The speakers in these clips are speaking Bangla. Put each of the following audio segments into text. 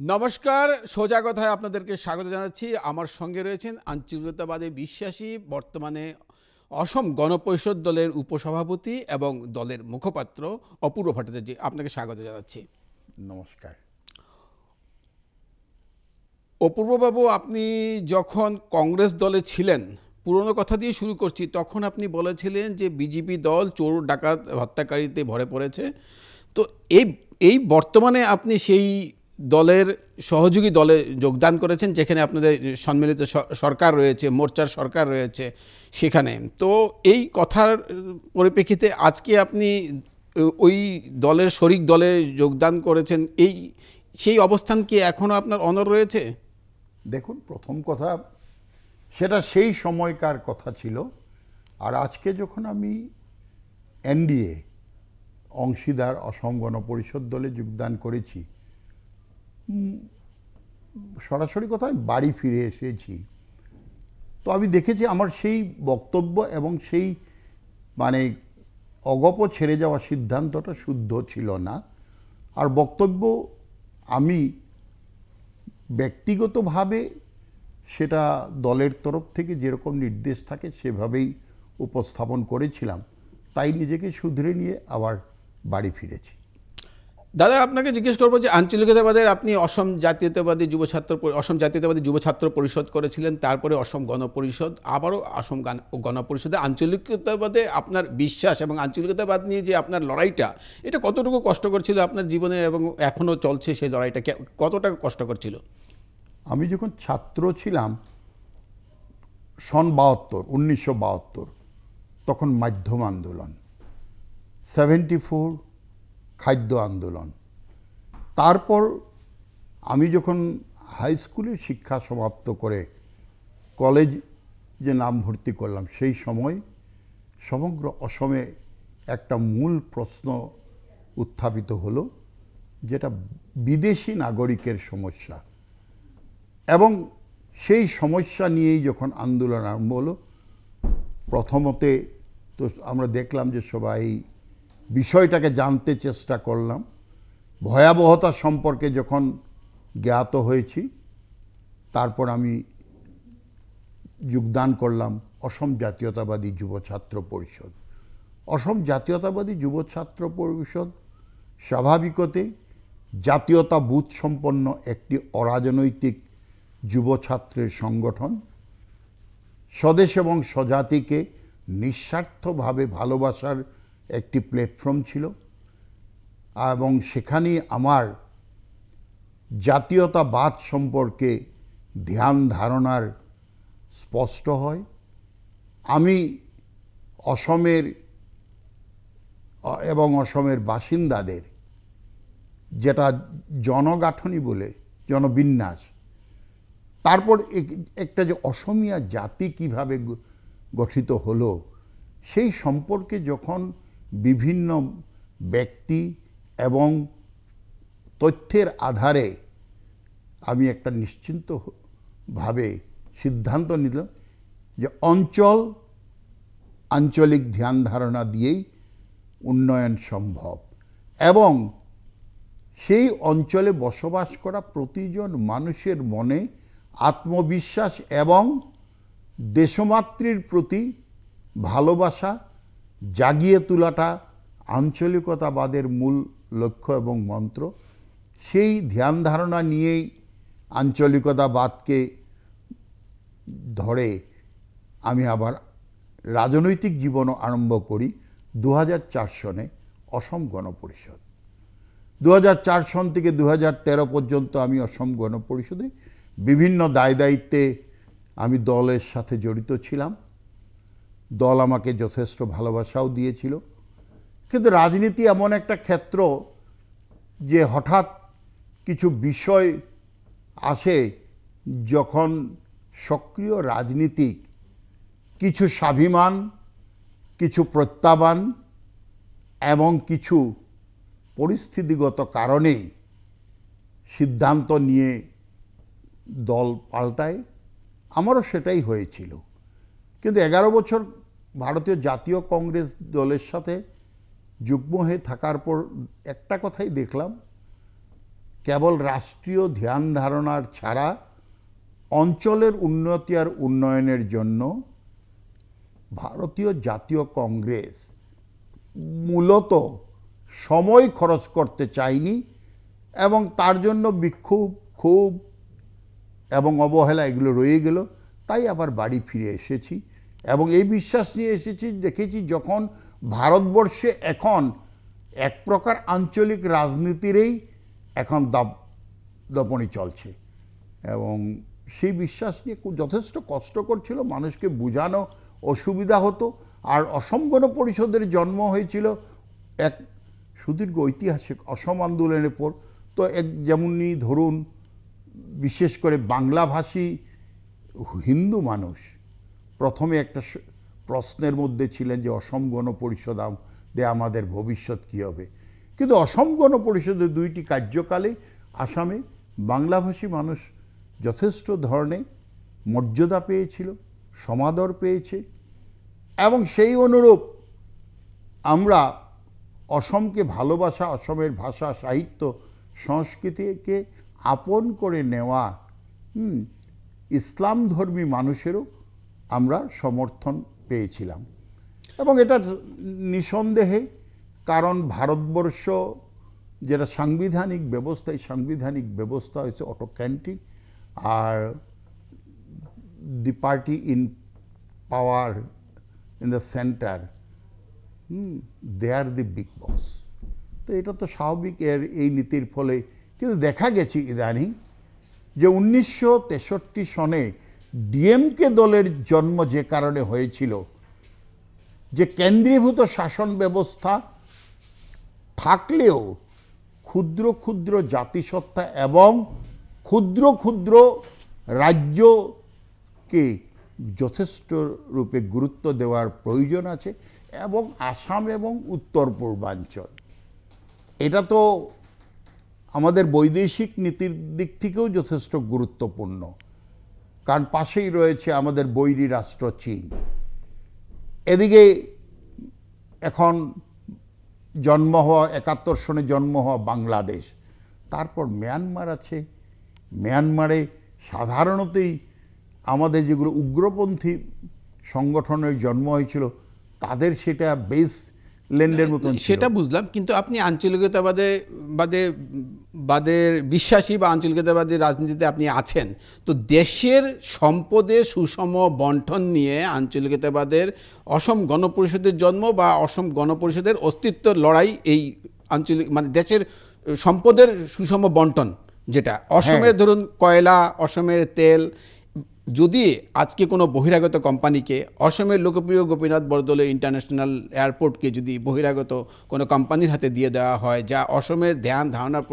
নমস্কার, সোজা কথায় আপনাদেরকে স্বাগত জানাচ্ছি। আমার সঙ্গে রয়েছেন আঞ্চলিকতাবাদে বিশ্বাসী, বর্তমানে অসম গণপরিষদ দলের উপসভাপতি এবং দলের মুখপাত্র অপূর্ব ভট্টাচার্য। আপনাকে স্বাগত জানাচ্ছি। নমস্কার। অপূর্ববাবু, আপনি যখন কংগ্রেস দলে ছিলেন, পুরনো কথা দিয়ে শুরু করছি, তখন আপনি বলেছিলেন যে বিজেপি দল চোর ডাকাত হত্যাকারীতে ভরে পড়েছে। তো এই এই বর্তমানে আপনি সেই দলের সহযোগী দলে যোগদান করেছেন, যেখানে আপনাদের সম্মিলিত সরকার রয়েছে, মোর্চার সরকার রয়েছে সেখানে। তো এই কথার পরিপ্রেক্ষিতে আজকে আপনি ওই দলের শরিক দলে যোগদান করেছেন, সেই অবস্থান কি এখনও আপনার অনড় রয়েছে? দেখুন, প্রথম কথা, সেটা সেই সময়কার কথা ছিল। আর আজকে যখন আমি এনডিএ অংশীদার অসম গণপরিষদ দলে যোগদান করেছি, সরাসরি কথা আমি বাড়ি ফিরে এসেছি। তো আমি দেখেছি আমার সেই বক্তব্য এবং সেই অগপ ছেড়ে যাওয়া সিদ্ধান্তটা শুদ্ধ ছিল না। আর বক্তব্য আমি ব্যক্তিগতভাবে সেটা দলের তরফ থেকে যেরকম নির্দেশ থাকে সেভাবেই উপস্থাপন করেছিলাম, তাই নিজেকে শুধরে নিয়ে আবার বাড়ি ফিরেছি। দাদা, আপনাকে জিজ্ঞেস করবো যে আঞ্চলিকতাবাদের আপনি অসম জাতীয়তাবাদী যুব ছাত্র পরিষদ করেছিলেন, তারপরে অসম গণপরিষদ, আবারও অসম গণপরিষদে। আঞ্চলিকতাবাদে আপনার বিশ্বাস এবং আঞ্চলিকতাবাদ নিয়ে যে আপনার লড়াইটা, এটা কতটুকু কষ্টকর ছিল আপনার জীবনে এবং এখনও চলছে সেই লড়াইটা কতটা কষ্টকর ছিল? আমি যখন ছাত্র ছিলাম সন 1972, তখন মাধ্যম আন্দোলন, 74 খাদ্য আন্দোলন। তারপর আমি যখন হাই স্কুলের শিক্ষা সমাপ্ত করে কলেজে নাম ভর্তি করলাম, সেই সময় সমগ্র অসমে একটা মূল প্রশ্ন উত্থাপিত হলো, যেটা বিদেশি নাগরিকের সমস্যা। এবং সেই সমস্যা নিয়েই যখন আন্দোলন আরম্ভ হলো, প্রথমতে তো আমরা দেখলাম যে সবাই বিষয়টাকে জানতে চেষ্টা করলাম। ভয়াবহতা সম্পর্কে যখন জ্ঞাত হয়েছি, তারপর আমি যোগদান করলাম অসম জাতীয়তাবাদী যুব ছাত্র পরিষদ। অসম জাতীয়তাবাদী যুব ছাত্র পরিষদ স্বাভাবিকতে জাতীয়তাবোধ সম্পন্ন একটি অরাজনৈতিক যুব ছাত্রের সংগঠন। স্বদেশ এবং স্বজাতিকে নিঃস্বার্থভাবে ভালোবাসার একটি প্ল্যাটফর্ম ছিল, এবং সেখানেই আমার জাতীয়তাবাদ সম্পর্কে ধ্যান ধারণার স্পষ্ট হয়। আমি অসমের এবং অসমের বাসিন্দাদের যেটা জনগাঁথনি বলে, জনবিন্যাস, তারপর একটা যে অসমিয়া জাতি কিভাবে গঠিত হলো, সেই সম্পর্কে যখন বিভিন্ন ব্যক্তি এবং তথ্যের আধারে আমি একটা নিশ্চিন্তভাবে সিদ্ধান্ত নিলাম যে আঞ্চলিক ধ্যান ধারণা দিয়েই উন্নয়ন সম্ভব, এবং সেই অঞ্চলে বসবাস করা প্রতিজন মানুষের মনে আত্মবিশ্বাস এবং দেশমাতৃর প্রতি ভালোবাসা জাগিয়ে তোলাটা আঞ্চলিকতাবাদের মূল লক্ষ্য এবং মন্ত্র। সেই ধ্যান ধারণা নিয়েই আঞ্চলিকতাবাদকে ধরে আমি আবার রাজনৈতিক জীবনও আরম্ভ করি 2004 সনে অসম গণপরিষদ। 2004 সন থেকে 2013 পর্যন্ত আমি অসম গণপরিষদে বিভিন্ন দায়িত্বে আমি দলের সাথে জড়িত ছিলাম। দল আমাকে যথেষ্ট ভালোবাসাও দিয়েছিল। কিন্তু রাজনীতি এমন একটা ক্ষেত্র যে হঠাৎ কিছু বিষয় আসে, যখন সক্রিয় রাজনীতিক কিছু স্বাভিমান, কিছু প্রত্যাবান এবং কিছু পরিস্থিতিগত কারণেই সিদ্ধান্ত নিয়ে দল পাল্টায়। আমারও সেটাই হয়েছিল। কিন্তু 11 বছর ভারতীয় জাতীয় কংগ্রেস দলের সাথে যুগ্ম হয়ে থাকার পর একটা কথাই দেখলাম, কেবল রাষ্ট্রীয় ধ্যান ধারণার ছাড়া অঞ্চলের উন্নতি আর উন্নয়নের জন্য ভারতীয় জাতীয় কংগ্রেস মূলত সময় খরচ করতে চায়নি এবং তার জন্য বিক্ষোভ, ক্ষোভ এবং অবহেলা এগুলো রয়ে গেল। তাই আবার বাড়ি ফিরে এসেছি এবং এই বিশ্বাস নিয়ে এসেছি, দেখেছি যখন ভারতবর্ষে এখন এক প্রকার আঞ্চলিক রাজনীতিরই এখন দপনি চলছে এবং সেই বিশ্বাস নিয়ে যথেষ্ট কষ্টকর ছিল, মানুষকে বোঝানো অসুবিধা হতো। আর অসম গণ পরিষদের জন্ম হয়েছিল এক সুদীর্ঘ ঐতিহাসিক অসম আন্দোলনের পর। তো যেমনি ধরুন বিশেষ করে বাংলাভাষী হিন্দু মানুষ প্রথমে একটা প্রশ্নের মধ্যে ছিলেন যে অসম গণ পরিষদ আমাদের ভবিষ্যৎ কী হবে। কিন্তু অসম গণ পরিষদের 2টি কার্যকালে আসামে বাংলাভাষী মানুষ যথেষ্ট ধরনের মর্যাদা পেয়েছিল, সমাদর পেয়েছে এবং সেই অনুরূপ আমরা অসমকে ভালোবাসা, অসমের ভাষা, সাহিত্য, সংস্কৃতিকে আপন করে নেওয়া ইসলাম ধর্মী মানুষেরও আমরা সমর্থন পেয়েছিলাম এবং এটা নিঃসন্দেহে, কারণ ভারতবর্ষ যেটা সাংবিধানিক ব্যবস্থা, এই সাংবিধানিক ব্যবস্থা হচ্ছে অটোক্র্যাটিক আর the party in power in the centre they are the big boss. তো এটা তো স্বাভাবিক এই নীতির ফলে। কিন্তু দেখা গেছে ইদানিং যে 1963 সনে ডিএমকে দলের জন্ম যে কারণে হয়েছিল, যে কেন্দ্রীভূত শাসন ব্যবস্থা থাকলেও ক্ষুদ্র ক্ষুদ্র জাতিসত্তা এবং ক্ষুদ্র ক্ষুদ্র রাজ্যকে যথেষ্ট রূপে গুরুত্ব দেওয়ার প্রয়োজন আছে এবং আসাম এবং উত্তর পূর্বাঞ্চল এটা তো আমাদের বৈদেশিক নীতির দিক থেকেও যথেষ্ট গুরুত্বপূর্ণ, কারণ পাশেই রয়েছে আমাদের বৈরী রাষ্ট্র চীন, এদিকে এখন জন্ম হওয়া 71 সনে জন্ম হওয়া বাংলাদেশ, তারপর মিয়ানমার আছে। মিয়ানমারে সাধারণতই আমাদের যেগুলো উগ্রপন্থী সংগঠনের জন্ম হয়েছিল তাদের সেটা বেস ল্যান্ডের মতন, সেটা বুঝলাম। কিন্তু আপনি আঞ্চলিকতাবাদের বিশ্বাসী বা আঞ্চলিকতাবাদী রাজনীতিতে আপনি আছেন, তো দেশের সম্পদের সুষম বন্টন নিয়ে আঞ্চলিকতাবাদের অসম গণপরিষদের জন্ম বা অসম গণপরিষদের অস্তিত্বের লড়াই, এই আঞ্চলিক মানে দেশের সম্পদের সুষম বন্টন, যেটা অসমের ধরুন কয়লা, অসমের তেল, যদি আজকে কোনো বহিরাগত কোম্পানিকে অসমের লোকপ্রিয় গোপীনাথ বরদলৈ ইন্টারন্যাশনাল এয়ারপোর্টকে যদি বহিরাগত কোনো কোম্পানির হাতে দিয়ে দেওয়া হয় যা অসমের ধ্যান ধারণার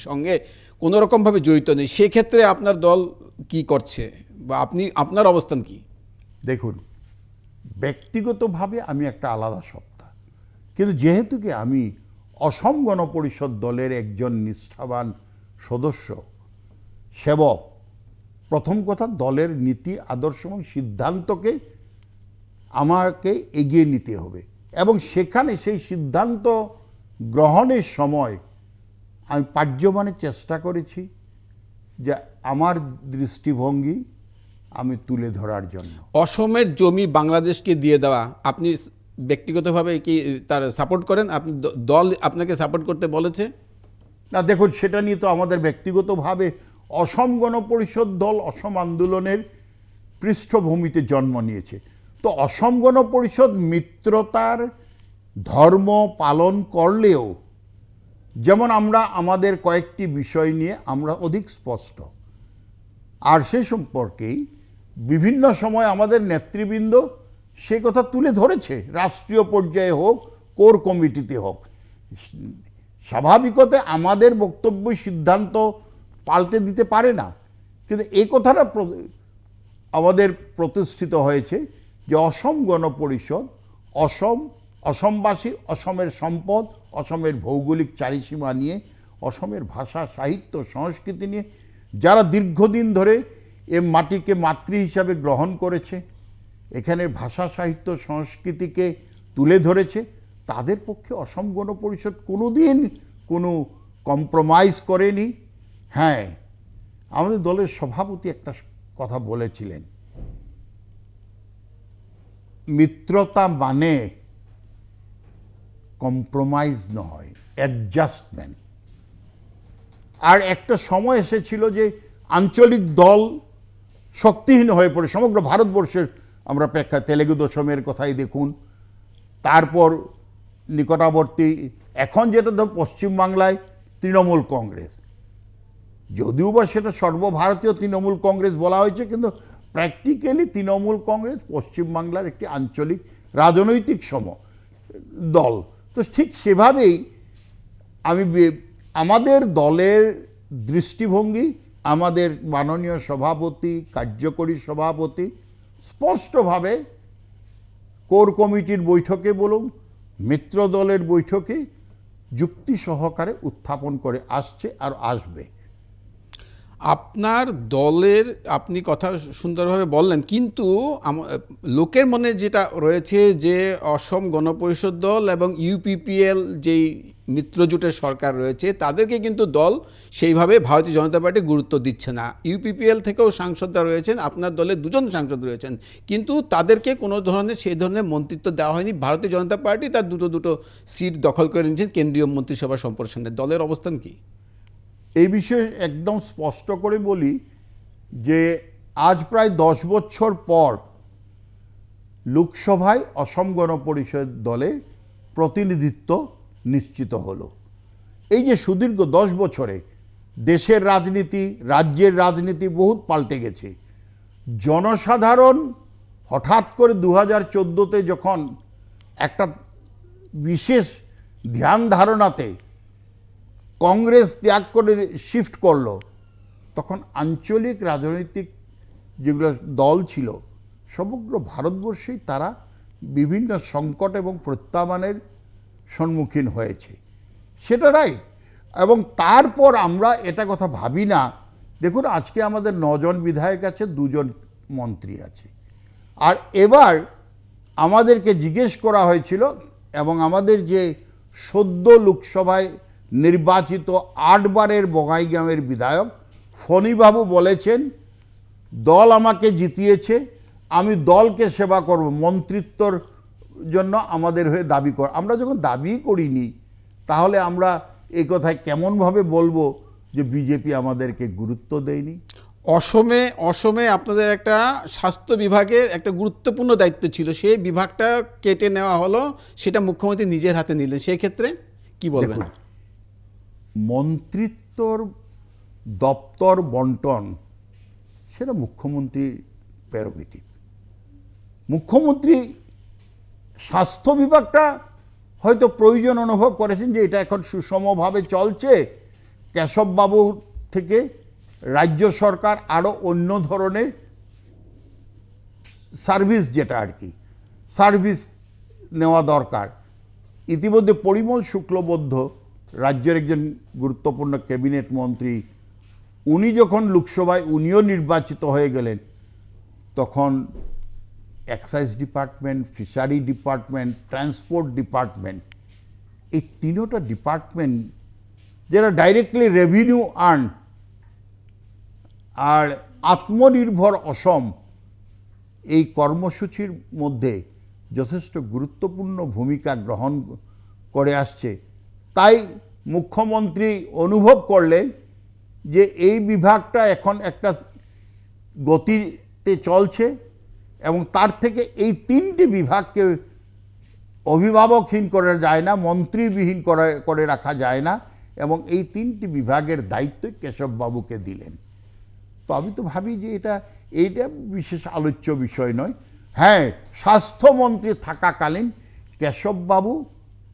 সঙ্গে কোনো রকমভাবে জড়িত নেই, সেক্ষেত্রে আপনার দল কি করছে বা আপনার অবস্থান কি? দেখুন, ব্যক্তিগতভাবে আমি একটা আলাদা সত্তা, কিন্তু যেহেতু কি আমি অসম গণ পরিষদ দলের একজন নিষ্ঠাবান সদস্য, সেবক, প্রথম কথা দলের নীতি, আদর্শ এবং সিদ্ধান্তকে আমাকে এগিয়ে নিতে হবে এবং সেখানে সেই সিদ্ধান্ত গ্রহণের সময় আমি পার্যমানে চেষ্টা করেছি যে আমার দৃষ্টিভঙ্গি আমি তুলে ধরার জন্য। অসমের জমি বাংলাদেশকে দিয়ে দেওয়া আপনি ব্যক্তিগতভাবে কি তার সাপোর্ট করেন? আপনি দল আপনাকে সাপোর্ট করতে বলেছে? না, দেখুন, সেটা নিয়ে তো আমাদের ব্যক্তিগতভাবে অসম গণ পরিষদ দল অসম আন্দোলনের পৃষ্ঠভূমিতে জন্ম নিয়েছে। তো অসম গণ পরিষদ মিত্রতার ধর্ম পালন করলেও যেমন আমরা আমাদের কয়েকটি বিষয় নিয়ে আমরা অধিক স্পষ্ট, আর সে সম্পর্কেই বিভিন্ন সময় আমাদের নেতৃবৃন্দ সে কথা তুলে ধরেছে, রাষ্ট্রীয় পর্যায়ে হোক, কোর কমিটিতে হোক। স্বাভাবিকতে আমাদের বক্তব্য সিদ্ধান্ত পাল্টে দিতে পারে না, কিন্তু এই কথাটা আমাদের প্রতিষ্ঠিত হয়েছে যে অসম গণ পরিষদ অসমবাসী, অসমের সম্পদ, অসমের ভৌগোলিক চারিসীমা নিয়ে, অসমের ভাষা, সাহিত্য, সংস্কৃতি নিয়ে যারা দীর্ঘদিন ধরে এ মাটিকে মাতৃ হিসাবে গ্রহণ করেছে, এখানের ভাষা, সাহিত্য, সংস্কৃতিকে তুলে ধরেছে, তাদের পক্ষে অসম গণ পরিষদ কোনোদিন কোনো কম্প্রোমাইজ করেনি। হ্যাঁ, আমাদের দলের সভাপতি একটা কথা বলেছিলেন, মিত্রতা মানে কম্প্রোমাইজ নয়, অ্যাডজাস্টমেন্ট। আর একটা সময় এসেছিল যে আঞ্চলিক দল শক্তিহীন হয়ে পড়ে সমগ্র ভারতবর্ষের, আমরা তেলেগু দশমের কথাই দেখুন, তারপর নিকটাবর্তী এখন যেটা ধর পশ্চিমবাংলায় তৃণমূল কংগ্রেস, যদিও বা সেটা সর্বভারতীয় তৃণমূল কংগ্রেস বলা হয়েছে, কিন্তু প্র্যাকটিক্যালি তৃণমূল কংগ্রেস পশ্চিমবাংলার একটি আঞ্চলিক রাজনৈতিক দল। তো ঠিক সেভাবেই আমাদের দলের দৃষ্টিভঙ্গি, আমাদের মাননীয় সভাপতি, কার্যকরী সভাপতি স্পষ্টভাবে কোর কমিটির বৈঠকে বলুন, মিত্র দলের বৈঠকে যুক্তি সহকারে উত্থাপন করে আসছে আর আসবে। আপনার দলের আপনি কথা সুন্দরভাবে বললেন, কিন্তু লোকের মনে যেটা রয়েছে যে অসম গণপরিষদ দল এবং ইউপিপিএল যেই মিত্রজোটের সরকার রয়েছে তাদেরকে কিন্তু দল সেইভাবে ভারতীয় জনতা পার্টি গুরুত্ব দিচ্ছে না। ইউপিপিএল থেকেও সাংসদরা রয়েছেন, আপনার দলের 2 জন সাংসদ রয়েছেন, কিন্তু তাদেরকে কোনো ধরনের সেই ধরনের মন্ত্রিত্ব দেওয়া হয়নি। ভারতীয় জনতা পার্টি তার দুটো সিট দখল করে নিয়েছেন কেন্দ্রীয় মন্ত্রিসভা সম্প্রসারণে। দলের অবস্থান কি এই বিষয়ে একদম স্পষ্ট করে বলি যে আজ প্রায় 10 বছর পর লোকসভায় অসম গণপরিষদ দলে প্রতিনিধিত্ব নিশ্চিত হলো। এই যে সুদীর্ঘ 10 বছরে দেশের রাজনীতি, রাজ্যের রাজনীতি বহুত পাল্টে গেছে। জনসাধারণ হঠাৎ করে 2014-তে যখন একটা বিশেষ ধ্যান ধারণাতে কংগ্রেস ত্যাগ করে শিফট করলো, তখন আঞ্চলিক রাজনৈতিক যেগুলো দল ছিল সমগ্র ভারতবর্ষেই তারা বিভিন্ন সংকট এবং প্রত্যাহ্বানের সম্মুখীন হয়েছে। সেটা রাইট। এবং তারপর আমরা এটা কথা ভাবি না, দেখুন আজকে আমাদের 9 জন বিধায়ক আছে, 2 জন মন্ত্রী আছে। আর এবার আমাদেরকে জিজ্ঞেস করা হয়েছিল এবং আমাদের যে সদ্য লোকসভায় নির্বাচিত 8 বারের বঙাইগাঁওয়ের বিধায়ক ফণীবাবু বলেছেন, দল আমাকে জিতিয়েছে, আমি দলকে সেবা করব, মন্ত্রিত্বর জন্য আমাদের হয়ে দাবি কর। আমরা যখন দাবি করিনি তাহলে আমরা এই কথায় কেমনভাবে বলবো যে বিজেপি আমাদেরকে গুরুত্ব দেয়নি? অসমে আপনাদের একটা স্বাস্থ্য বিভাগের একটা গুরুত্বপূর্ণ দায়িত্ব ছিল, সেই বিভাগটা কেটে নেওয়া হলো, সেটা মুখ্যমন্ত্রী নিজের হাতে নিলেন। সেই ক্ষেত্রে কি বলবেন? মন্ত্রিত্বর দপ্তর বন্টন সেটা মুখ্যমন্ত্রীর প্রেরোগেটিভ। মুখ্যমন্ত্রী স্বাস্থ্য বিভাগটা হয়তো প্রয়োজন অনুভব করেছেন যে এটা এখন সুষমভাবে চলছে, কেশববাবু থেকে রাজ্য সরকার আরও অন্য ধরনের সার্ভিস, যেটা আর কি সার্ভিস নেওয়া দরকার। ইতিমধ্যে পরিমল শুক্লবৈদ্য রাজ্যের একজন গুরুত্বপূর্ণ ক্যাবিনেট মন্ত্রী, উনি যখন লোকসভায় উনিও নির্বাচিত হয়ে গেলেন, তখন excise department, fishery department, transport department, এই 3টা ডিপার্টমেন্ট যারা ডাইরেক্টলি রেভিনিউ আর্ন, আর আত্মনির্ভর অসম এই কর্মসূচির মধ্যে যথেষ্ট গুরুত্বপূর্ণ ভূমিকা গ্রহণ করে আসছে। তাই মুখ্যমন্ত্রী অনুভব করলেন যে এই বিভাগটা এখন একটা গতিতে চলছে এবং তার থেকে এই 3টি বিভাগকে অভিভাবকহীন করা যায় না, মন্ত্রীবিহীন করে রাখা যায় না, এবং এই 3টি বিভাগের দায়িত্ব কেশববাবুকে দিলেন। তো আমি তো ভাবি যে এইটা বিশেষ আলোচ্য বিষয় নয়। হ্যাঁ, স্বাস্থ্যমন্ত্রী থাকাকালীন কেশববাবু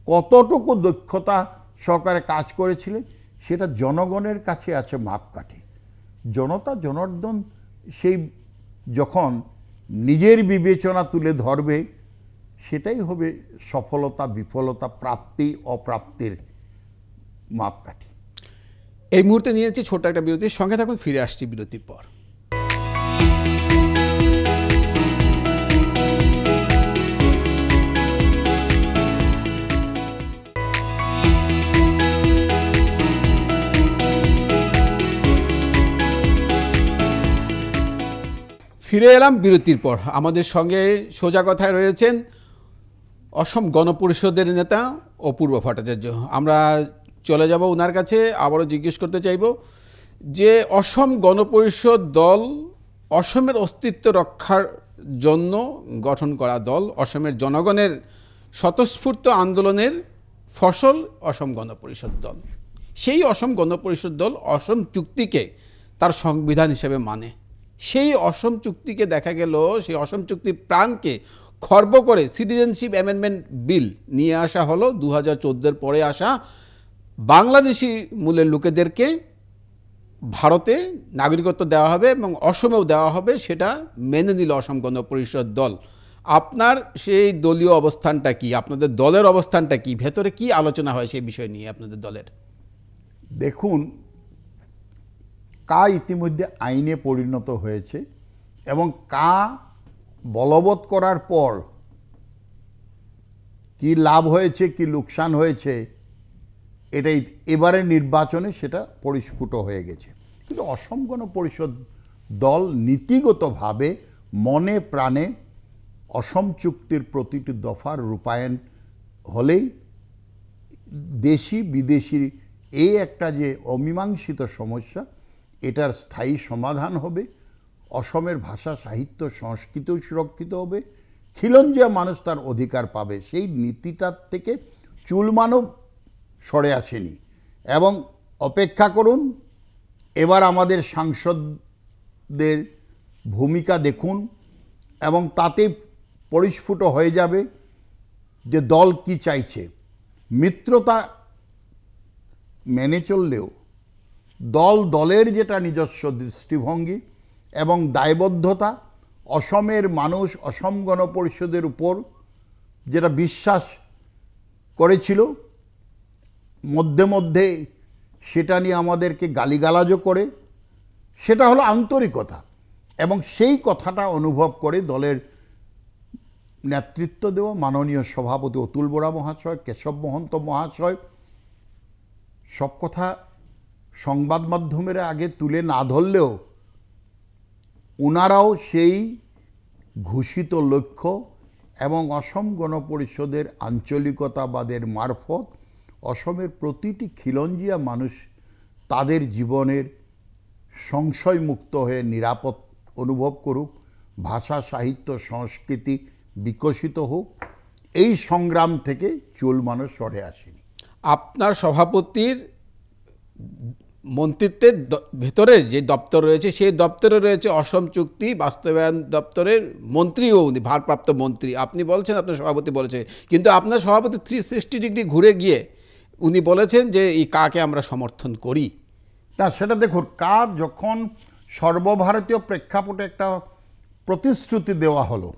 কতটুকু দক্ষতা সহকারে কাজ করেছিলেন সেটা জনগণের কাছে আছে মাপকাঠি। জনতা জনার্দন সেই যখন নিজের বিবেচনা তুলে ধরবে, সেটাই হবে সফলতা, বিফলতা, প্রাপ্তি অপ্রাপ্তির মাপকাঠি। এই মুহূর্তে নিয়েছি ছোট্ট একটা বিরতির সঙ্গে থাকুন, ফিরে আসছি বিরতির পর। ফিরে এলাম বিরতির পর। আমাদের সঙ্গে সোজা কথায় রয়েছেন অসম গণপরিষদের নেতা অপূর্ব ভট্টাচার্য। আমরা চলে যাব ওনার কাছে, আবারও জিজ্ঞেস করতে চাইব যে অসম গণপরিষদ দল অসমের অস্তিত্ব রক্ষার জন্য গঠন করা দল, অসমের জনগণের স্বতঃস্ফূর্ত আন্দোলনের ফসল অসম গণপরিষদ দল। সেই অসম গণপরিষদ দল অসম চুক্তিকে তার সংবিধান হিসেবে মানে। সেই অসম চুক্তিকে দেখা গেল, সেই অসম চুক্তির প্রাণকে খর্ব করে সিটিজেনশিপ অ্যামেন্ডমেন্ট বিল নিয়ে আসা হলো 2014 পরে আসা বাংলাদেশি মূলের লোকেদেরকে ভারতে নাগরিকত্ব দেওয়া হবে এবং অসমেও দেওয়া হবে, সেটা মেনে নিল অসম গণপরিষদ দল। আপনার সেই দলীয় অবস্থানটা কি, আপনাদের দলের অবস্থানটা কি, ভেতরে কি আলোচনা হয় সেই বিষয় নিয়ে আপনাদের দলের? দেখুন, কা ইতিমধ্যে আইনে পরিণত হয়েছে এবং কা বলবৎ করার পর কি লাভ হয়েছে কি লোকসান হয়েছে এটাই এবারের নির্বাচনে সেটা পরিস্ফুট হয়ে গেছে। কিন্তু অসম গণ পরিষদ দল নীতিগতভাবে মনে প্রাণে অসম চুক্তির প্রতিটি দফার রূপায়ণ হলেই দেশি বিদেশি এই একটা যে অমীমাংসিত সমস্যা, এটার স্থায়ী সমাধান হবে, অসমের ভাষা সাহিত্য সংস্কৃতিও সুরক্ষিত হবে, খিলঞ্জিয়া মানুষ তার অধিকার পাবে। সেই নীতিটার থেকে চুলমানও সরে আসেনি। এবং অপেক্ষা করুন, এবার আমাদের সাংসদদের ভূমিকা দেখুন এবং তাতে পরিস্ফুট হয়ে যাবে যে দল কি চাইছে। মিত্রতা মেনে চললেও দলের যেটা নিজস্ব দৃষ্টিভঙ্গি এবং দায়বদ্ধতা, অসমের মানুষ অসম গণ পরিষদের উপর যেটা বিশ্বাস করেছিল, মধ্যে মধ্যে সেটা নিয়ে আমাদেরকে গালিগালাজও করে, সেটা হলো আন্তরিকতা। এবং সেই কথাটা অনুভব করে দলের নেতৃত্ব দেওয়া মাননীয় সভাপতি অতুল বরা মহাশয়, কেশব মহন্ত মহাশয় সব কথা সংবাদ মাধ্যমের আগে তুলে না ধরলেও ওনারাও সেই ঘোষিত লক্ষ্য এবং অসম গণ পরিষদের আঞ্চলিকতাবাদের মারফত অসমের প্রতিটি খিলঞ্জিয়া মানুষ তাদের জীবনের সংশয়মুক্ত হয়ে নিরাপদ অনুভব করুক, ভাষা সাহিত্য সংস্কৃতি বিকশিত হোক, এই সংগ্রাম থেকে চুল মানুষ সরে আসেনি। আপনার সভাপতির মন্ত্রিত্বের ভেতরে যে দপ্তর রয়েছে, সেই দপ্তরে রয়েছে অসম চুক্তি বাস্তবায়ন দপ্তরের মন্ত্রীও উনি, ভারপ্রাপ্ত মন্ত্রী। আপনি বলছেন আপনার সভাপতি বলেছে, কিন্তু আপনার সভাপতি 360 ডিগ্রি ঘুরে গিয়ে উনি বলেছেন যে এই কাকে আমরা সমর্থন করি না। সেটা দেখুন, কার যখন সর্বভারতীয় প্রেক্ষাপটে একটা প্রতিশ্রুতি দেওয়া হলো,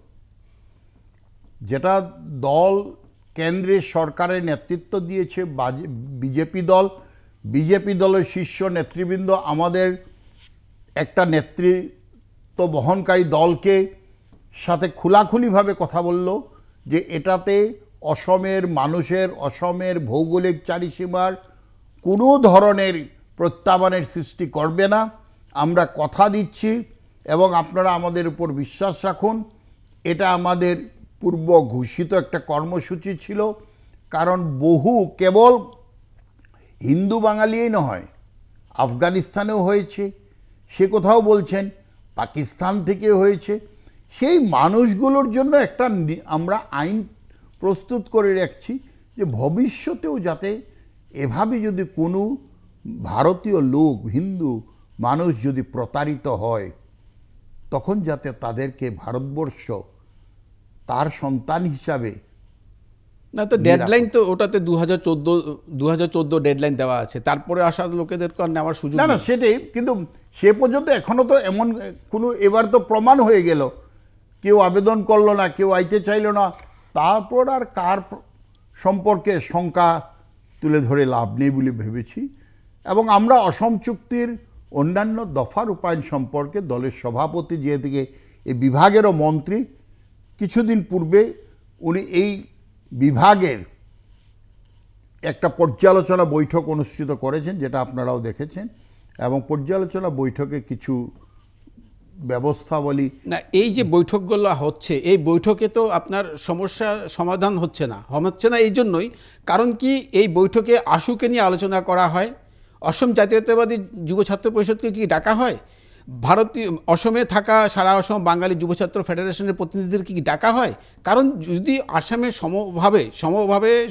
যেটা দল কেন্দ্রের সরকারের নেতৃত্ব দিয়েছে বিজেপি দলের শীর্ষ নেতৃবৃন্দ আমাদের একটা নেতৃত্ব বহনকারী দলকে সাথে খোলাখুলিভাবে কথা বলল যে এটাতে অসমের মানুষের, অসমের ভৌগোলিক চারিসীমার কোনো ধরনের প্রত্যাহ্বানের সৃষ্টি করবে না, আমরা কথা দিচ্ছি এবং আপনারা আমাদের উপর বিশ্বাস রাখুন। এটা আমাদের পূর্ব ঘোষিত একটা কর্মসূচি ছিল। কারণ কেবল হিন্দু বাঙালিই নয়, আফগানিস্তানেও হয়েছে, সে কোথাও বলছেন পাকিস্তান থেকে হয়েছে। সেই মানুষগুলোর জন্য একটা আমরা আইন প্রস্তুত করে রাখছি যে ভবিষ্যতেও যাতে এভাবে যদি কোনো ভারতীয় লোক, হিন্দু মানুষ যদি প্রতারিত হয়, তখন যাতে তাদেরকে ভারতবর্ষ তার সন্তান হিসাবে না। তো ডেডলাইন তো ওটাতে 2014 ডেডলাইন দেওয়া আছে, তারপরে আসা লোকেদেরকে আর নেওয়ার সুযোগ না। সেটাই, কিন্তু সে পর্যন্ত এখনও তো এমন কোনো, এবার তো প্রমাণ হয়ে গেল, কেউ আবেদন করলো না, কেউ আইতে চাইল না, তারপর আর কার সম্পর্কে শঙ্কা তুলে ধরে লাভ নেই বলে ভেবেছি। এবং আমরা অসম চুক্তির অন্যান্য দফা রূপায়ণ সম্পর্কে দলের সভাপতি, যেহেতু এই বিভাগেরও মন্ত্রী, কিছুদিন পূর্বে উনি এই বিভাগের একটা পর্যালোচনা বৈঠক অনুষ্ঠিত করেছেন, যেটা আপনারাও দেখেছেন। এবং পর্যালোচনা বৈঠকে কিছু ব্যবস্থাবলী। না, এই যে বৈঠকগুলো হচ্ছে, এই বৈঠকে তো আপনার সমস্যা সমাধান হচ্ছে না এই জন্যই, কারণ কি এই বৈঠকে আশুকে নিয়ে আলোচনা করা হয়, অসম জাতীয়তাবাদী যুব ছাত্র পরিষদকে কি ডাকা হয়, ভারতীয় অসমে থাকা সারা অসম বাঙালি যুব ছাত্র ফেডারেশনের প্রতিনিধিদের কি ডাকা হয়? কারণ যদি আসামে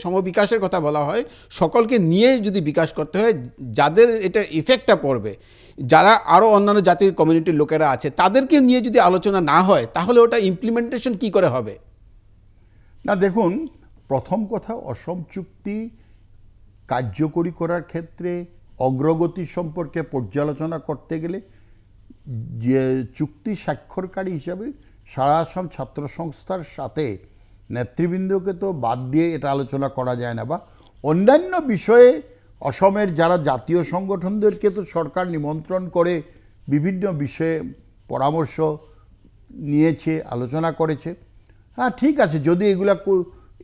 সমবিকাশের কথা বলা হয়, সকলকে নিয়ে যদি বিকাশ করতে হয়, যাদের এটা ইফেক্টটা পড়বে, যারা আরও অন্যান্য জাতির কমিউনিটির লোকেরা আছে, তাদেরকে নিয়ে যদি আলোচনা না হয়, তাহলে ওটা ইমপ্লিমেন্টেশন কি করে হবে? না, দেখুন, প্রথম কথা, অসম চুক্তি কার্যকরী করার ক্ষেত্রে অগ্রগতি সম্পর্কে পর্যালোচনা করতে গেলে যে চুক্তি স্বাক্ষরকারী হিসাবে সারা আসাম ছাত্র সংস্থার সাথে নেতৃবৃন্দকে তো বাদ দিয়ে এটা আলোচনা করা যায় না, বা অন্যান্য বিষয়ে অসমের যারা জাতীয় সংগঠনদেরকে তো সরকার নিমন্ত্রণ করে বিভিন্ন বিষয়ে পরামর্শ নিয়েছে, আলোচনা করেছে। হ্যাঁ, ঠিক আছে, যদি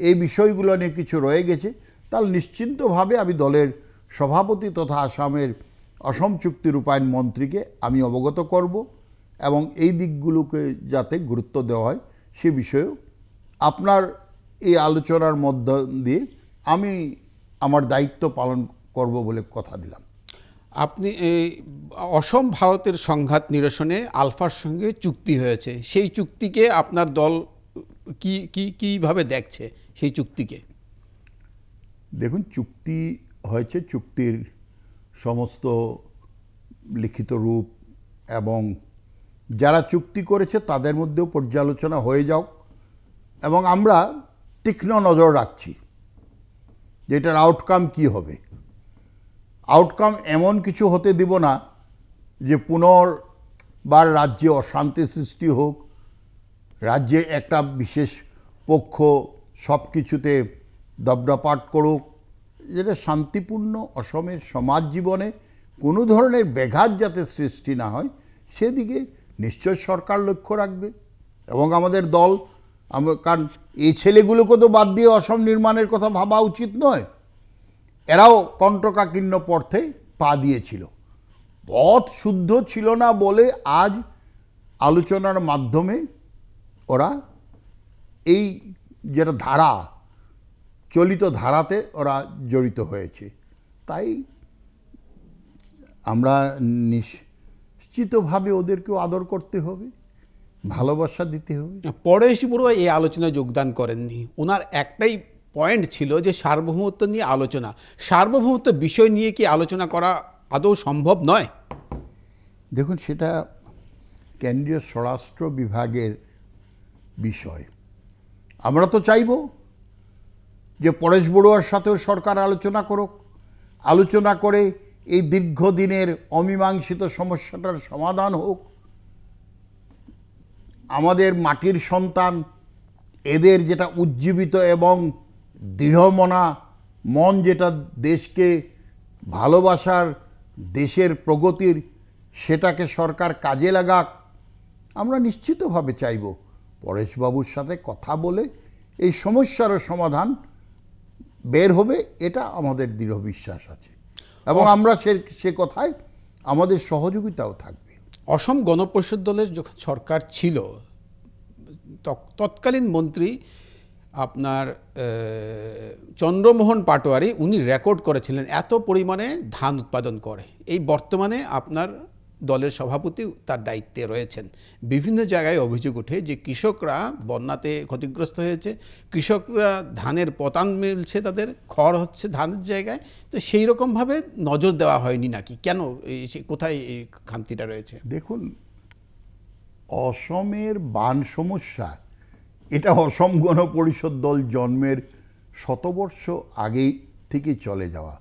এই বিষয়গুলো নিয়ে কিছু রয়ে গেছে, তাহলে নিশ্চিন্তভাবে আমি দলের সভাপতি তথা অসম চুক্তি রূপায়ণ মন্ত্রীকে আমি অবগত করব, এবং এই দিকগুলোকে যাতে গুরুত্ব দেওয়া হয় সে বিষয়েও আপনার এই আলোচনার মধ্য দিয়ে আমি আমার দায়িত্ব পালন করব বলে কথা দিলাম। আপনি অসম ভারতের সংঘাত নিরসনে আলফার সঙ্গে চুক্তি হয়েছে, সেই চুক্তিকে আপনার দল কিভাবে দেখছে সেই চুক্তিকে? দেখুন, চুক্তি হয়েছে, চুক্তির সমস্ত লিখিত রূপ এবং যারা চুক্তি করেছে তাদের মধ্যেও পর্যালোচনা হয়ে যাও, এবং আমরা তীক্ষ্ণ নজর রাখছি যে এটার আউটকাম কি হবে। আউটকাম এমন কিছু হতে দিব না যে পুনর্বার রাজ্যে অশান্তি সৃষ্টি হোক, রাজ্যে একটা বিশেষ পক্ষ সব কিছুতে দবদপাট করুক। যেটা শান্তিপূর্ণ অসমের সমাজ জীবনে কোনো ধরনের ব্যাঘাত যাতে সৃষ্টি না হয় সেদিকে নিশ্চয় সরকার লক্ষ্য রাখবে, এবং আমাদের দল, কারণ এই ছেলেগুলোকে তো বাদ দিয়ে অসম নির্মাণের কথা ভাবা উচিত নয়। এরাও কণ্টকাকীর্ণ পথে পা দিয়েছিল, পথ শুদ্ধ ছিল না বলে আজ আলোচনার মাধ্যমে ওরা এই যেটা ধারা, চলিত ধারাতে ওরা জড়িত হয়েছে। তাই আমরা নিশ্চিতভাবে ওদেরকেও আদর করতে হবে, ভালোবাসা দিতে হবে। পরেশ বড়ুয়া এই আলোচনায় যোগদান করেননি, ওনার একটাই পয়েন্ট ছিল যে সার্বভৌমত্ব নিয়ে আলোচনা। সার্বভৌমত্ব বিষয় নিয়ে কি আলোচনা করা আদৌ সম্ভব নয়? দেখুন, সেটা কেন্দ্রীয় স্বরাষ্ট্র বিভাগের বিষয়। আমরা তো চাইব যে পরেশ বড়ুয়ার সাথেও সরকার আলোচনা করুক, আলোচনা করে এই দীর্ঘদিনের অমীমাংসিত সমস্যাটার সমাধান হোক। আমাদের মাটির সন্তান এদের যেটা উজ্জীবিত এবং দৃঢ়মনা মন, যেটা দেশকে ভালোবাসার, দেশের প্রগতির, সেটাকে সরকার কাজে লাগাক। আমরা নিশ্চিতভাবে চাইব পরেশবাবুর সাথে কথা বলে এই সমস্যারও সমাধান বের হবে, এটা আমাদের দৃঢ় বিশ্বাস আছে, এবং আমরা সে কথায় আমাদের সহযোগিতাও থাকবে। অসম গণপরিষদ দলের যখন সরকার ছিল, তৎকালীন মন্ত্রী আপনার চন্দ্রমোহন পাটোয়ারি, উনি রেকর্ড করেছিলেন এত পরিমাণে ধান উৎপাদন করে। এই বর্তমানে আপনার দলের সভাপতি তার দায়িত্বে রয়েছেন। বিভিন্ন জায়গায় অভিযোগ ওঠে যে কৃষকরা বন্যাতে ক্ষতিগ্রস্ত হয়েছে, কৃষকরা ধানের পতান মিলছে, তাদের খড় হচ্ছে ধানের জায়গায়, তো সেই রকমভাবে নজর দেওয়া হয়নি নাকি? কেন, কোথায় এই খামতিটা রয়েছে? দেখুন, অসমের বান সমস্যা, এটা অসম গণ পরিষদ দল জন্মের শতবর্ষ আগেই থেকে চলে যাওয়া।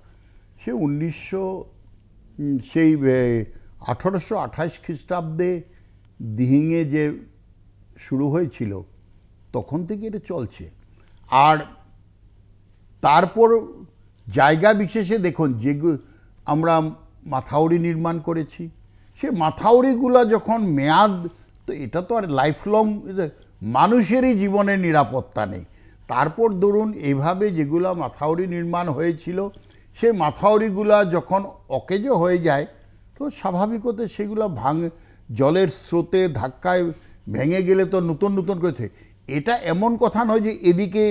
সে 1828 খ্রিস্টাব্দে দিহিঙে যে শুরু হয়েছিল তখন থেকে এটা চলছে। আর তারপর জায়গা বিশেষে দেখুন, যে আমরা মাথাউরি নির্মাণ করেছি, সে মাথাউরিগুলো যখন মেয়াদ, তো এটা তো আর লাইফ লং, মানুষেরই জীবনে নিরাপত্তা নেই। তারপর ধরুন এইভাবে যেগুলো মাথাউরি নির্মাণ হয়েছিল, সে মাথাউরিগুলা যখন অকেজো হয়ে যায়, তো স্বাভাবিকতে সেগুলো জলের স্রোতে ধাক্কায় ভেঙে গেলে তো নতুন নতুন করেছে। এটা এমন কথা নয় যে এদিকে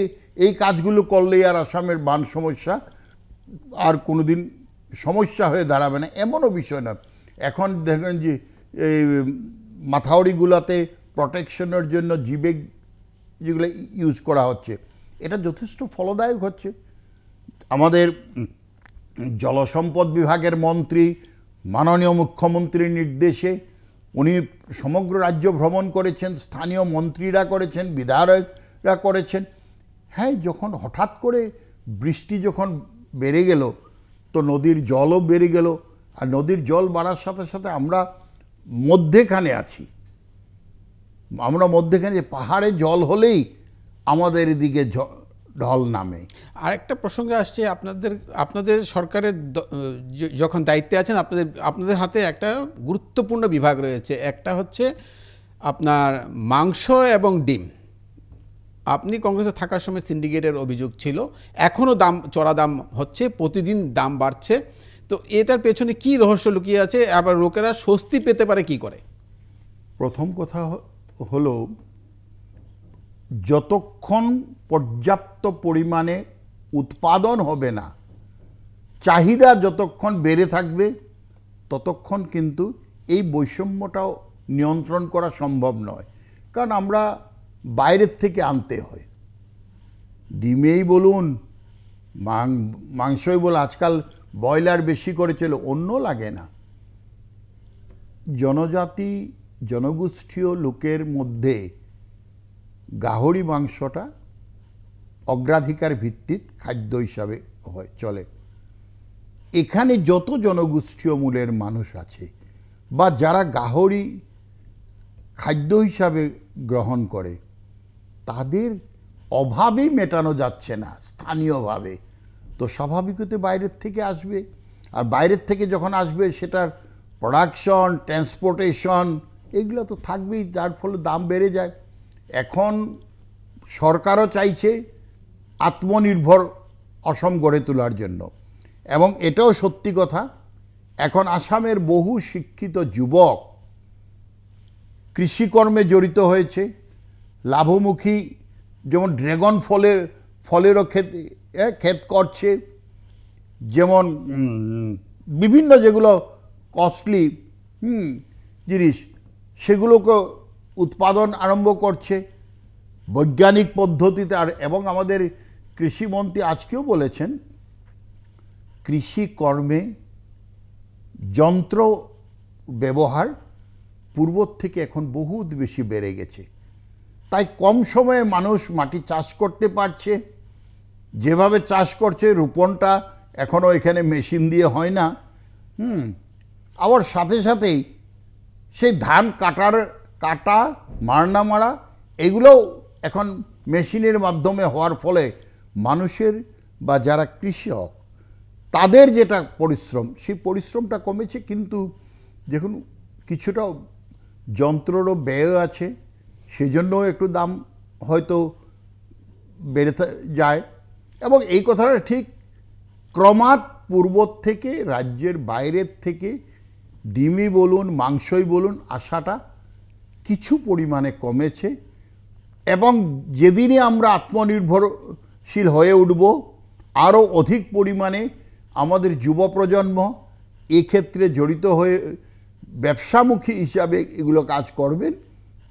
এই কাজগুলো করলেই আর আসামের বান সমস্যা আর কোনোদিন সমস্যা হয়ে দাঁড়াবে না, এমনও বিষয় না। এখন দেখেন যে এই মাথাউরিগুলোতে প্রটেকশনের জন্য জিবেগ যেগুলো ইউজ করা হচ্ছে, এটা যথেষ্ট ফলদায়ক হচ্ছে। আমাদের জলসম্পদ বিভাগের মন্ত্রী মাননীয় মুখ্যমন্ত্রীর নির্দেশে উনি সমগ্র রাজ্য ভ্রমণ করেছেন, স্থানীয় মন্ত্রীরা করেছেন, বিধায়করা করেছেন। হ্যাঁ, যখন হঠাৎ করে বৃষ্টি যখন বেড়ে গেল তো নদীর জলও বেড়ে গেল, আর নদীর জল বাড়ার সাথে সাথে আমরা মধ্যেখানে আছি, আমরা মধ্যেখানে পাহাড়ে জল হলেই আমাদের এদিকে ঢল নামে। আরেকটা প্রসঙ্গে আসছে, আপনাদের সরকারের যখন দায়িত্বে আছেন আপনাদের হাতে একটা গুরুত্বপূর্ণ বিভাগ রয়েছে, একটা হচ্ছে আপনার মাংস এবং ডিম। আপনি কংগ্রেসে থাকার সময় সিন্ডিকেটের অভিযোগ ছিল, এখনও চড়া দাম হচ্ছে, প্রতিদিন দাম বাড়ছে। তো এটার পেছনে কি রহস্য লুকিয়ে আছে, আবার লোকেরা স্বস্তি পেতে পারে কি করে? প্রথম কথা হলো, যতক্ষণ পর্যাপ্ত পরিমাণে উৎপাদন হবে না, চাহিদা যতক্ষণ বেড়ে থাকবে, ততক্ষণ কিন্তু এই বৈষম্যটাও নিয়ন্ত্রণ করা সম্ভব নয়। কারণ আমরা বাইরের থেকে আনতে হয়, ডিমেই বলুন, মাংসই বলুন, আজকাল ব্রয়লার বেশি করে চলে, অন্য লাগে না। জনজাতি জনগোষ্ঠীয় লোকের মধ্যে গাহরি মাংসটা অগ্রাধিকার ভিত্তিক খাদ্য হিসাবে হয়, চলে। এখানে যত জনগোষ্ঠীয় মূলের মানুষ আছে বা যারা গাহরি খাদ্য হিসাবে গ্রহণ করে, তাদের অভাবেই মেটানো যাচ্ছে না স্থানীয়ভাবে, তো স্বাভাবিকতে বাইরের থেকে আসবে। আর বাইরের থেকে যখন আসবে সেটার প্রোডাকশন, ট্রান্সপোর্টেশন এগুলো তো থাকবেই, যার ফলে দাম বেড়ে যায়। এখন সরকারও চাইছে আত্মনির্ভর অসম গড়ে তোলার জন্য, এবং এটাও সত্যি কথা, এখন আসামের বহু শিক্ষিত যুবক কৃষিকর্মে জড়িত হয়েছে, লাভমুখী, যেমন ড্রাগন ফলেরও ক্ষেত করছে, যেমন বিভিন্ন যেগুলো কস্টলি জিনিস সেগুলোকে উৎপাদন আরম্ভ করছে বৈজ্ঞানিক পদ্ধতিতে। আর এবং আমাদের কৃষিমন্ত্রী আজকেও বলেছেন, কৃষিকর্মে যন্ত্র ব্যবহার পূর্বর থেকে এখন বহুত বেশি বেড়ে গেছে, তাই কম সময়ে মানুষ মাটি চাষ করতে পারছে। যেভাবে চাষ করছে, রোপণটা এখনও এখানে মেশিন দিয়ে হয় না, আবার সাথে সাথেই সেই ধান কাটা মারনা মারা এগুলোও এখন মেশিনের মাধ্যমে হওয়ার ফলে মানুষের বা যারা কৃষক তাদের যেটা পরিশ্রম, সেই পরিশ্রমটা কমেছে, কিন্তু দেখুন কিছুটা যন্ত্রেরও ব্যয় আছে, সেজন্যও একটু দাম হয়তো বেড়ে যায়। এবং এই কথাটা ঠিক, ক্রমাৎ পূর্ব থেকে, রাজ্যের বাইরের থেকে ডিমই বলুন, মাংসই বলুন, আসাটা কিছু পরিমাণে কমেছে। এবং যেদিনই আমরা আত্মনির্ভরশীল হয়ে উঠব, আরও অধিক পরিমাণে আমাদের যুব প্রজন্ম এক্ষেত্রে জড়িত হয়ে ব্যবসামুখী হিসাবে এগুলো কাজ করবেন,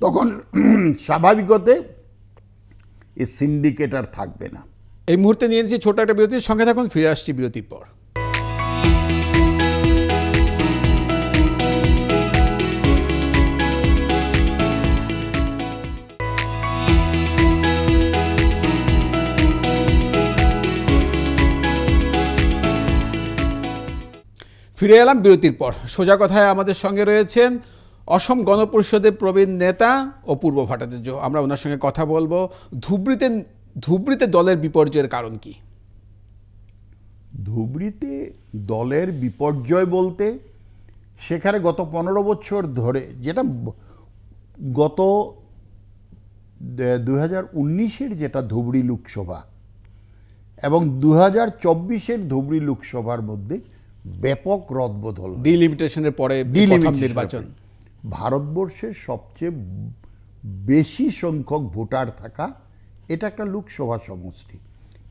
তখন স্বাভাবিকতে এই সিন্ডিকেট আর থাকবে না। এই মুহূর্তে নিয়ে নিচ্ছি ছোট একটা বিরতির, সঙ্গে থাকুন, ফিরে আসছি বিরতির পর। ফিরে এলাম বিরতির পর। সোজা কথায় আমাদের সঙ্গে রয়েছেন অসম গণ পরিষদের প্রবীণ নেতা অপূর্ব ভট্টাচার্য। আমরা ওনার সঙ্গে কথা বলবো ধুবড়ীতে দলের বিপর্যয়ের কারণ কি। ধুবড়ীতে দলের বিপর্যয় বলতে, সেখানে গত 15 বছর ধরে, যেটা গত 2019-এর যেটা ধুবড়ী লোকসভা এবং 2024-এর ধুবড়ী লোকসভার মধ্যে ব্যাপক রদবদল, ডিলিমিটেশনের পরে প্রথম নির্বাচন, ভারতবর্ষের সবচেয়ে বেশি সংখ্যক ভোটার থাকা এটা একটা লোকসভা সমষ্টি।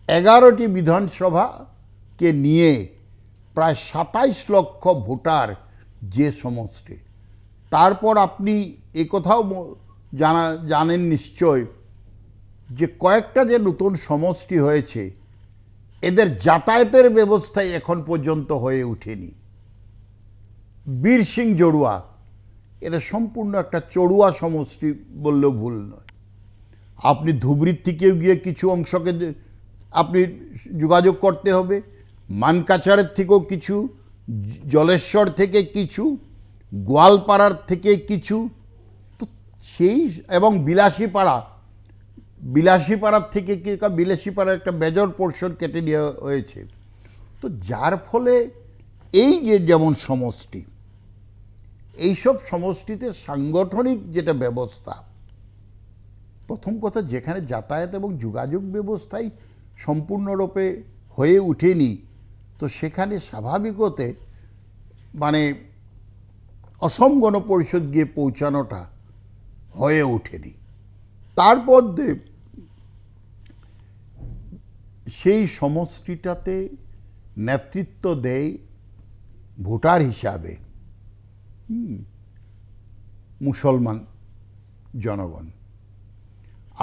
11টি বিধানসভাকে নিয়ে প্রায় 27 লক্ষ ভোটার যে সমষ্টি। তারপর আপনি একথাও জানেন নিশ্চয় যে কয়েকটা যে নতুন সমষ্টি হয়েছে এদের যাতায়াতের ব্যবস্থাই এখন পর্যন্ত হয়ে ওঠেনি। বীর সিং জড়ুয়া এটা সম্পূর্ণ একটা চড়ুয়া সমষ্টি বললেও ভুল নয়। আপনি ধুবড়ির থেকেও গিয়ে কিছু অংশকে আপনি যোগাযোগ করতে হবে, মানকাছাড়ের থেকেও কিছু, জলেশ্বর থেকে কিছু, গোয়ালপাড়ার থেকে কিছু, তো সেই এবং বিলাসীপাড়ার থেকে বিলাসীপাড়ার একটা মেজর পোর্শন কেটে নেওয়া হয়েছে। তো যার ফলে এই যে যেমন সমষ্টি, এইসব সমষ্টিতে সাংগঠনিক যেটা ব্যবস্থা, প্রথম কথা যেখানে যাতায়াত এবং যোগাযোগ ব্যবস্থাই সম্পূর্ণরূপে হয়ে ওঠেনি, তো সেখানে স্বাভাবিকতে মানে অসম গণ পরিষদ গিয়ে পৌঁছানোটা হয়ে ওঠেনি। তারপর সেই সমষ্টিটাতে নেতৃত্ব দেয় ভোটার হিসাবে মুসলমান জনগণ।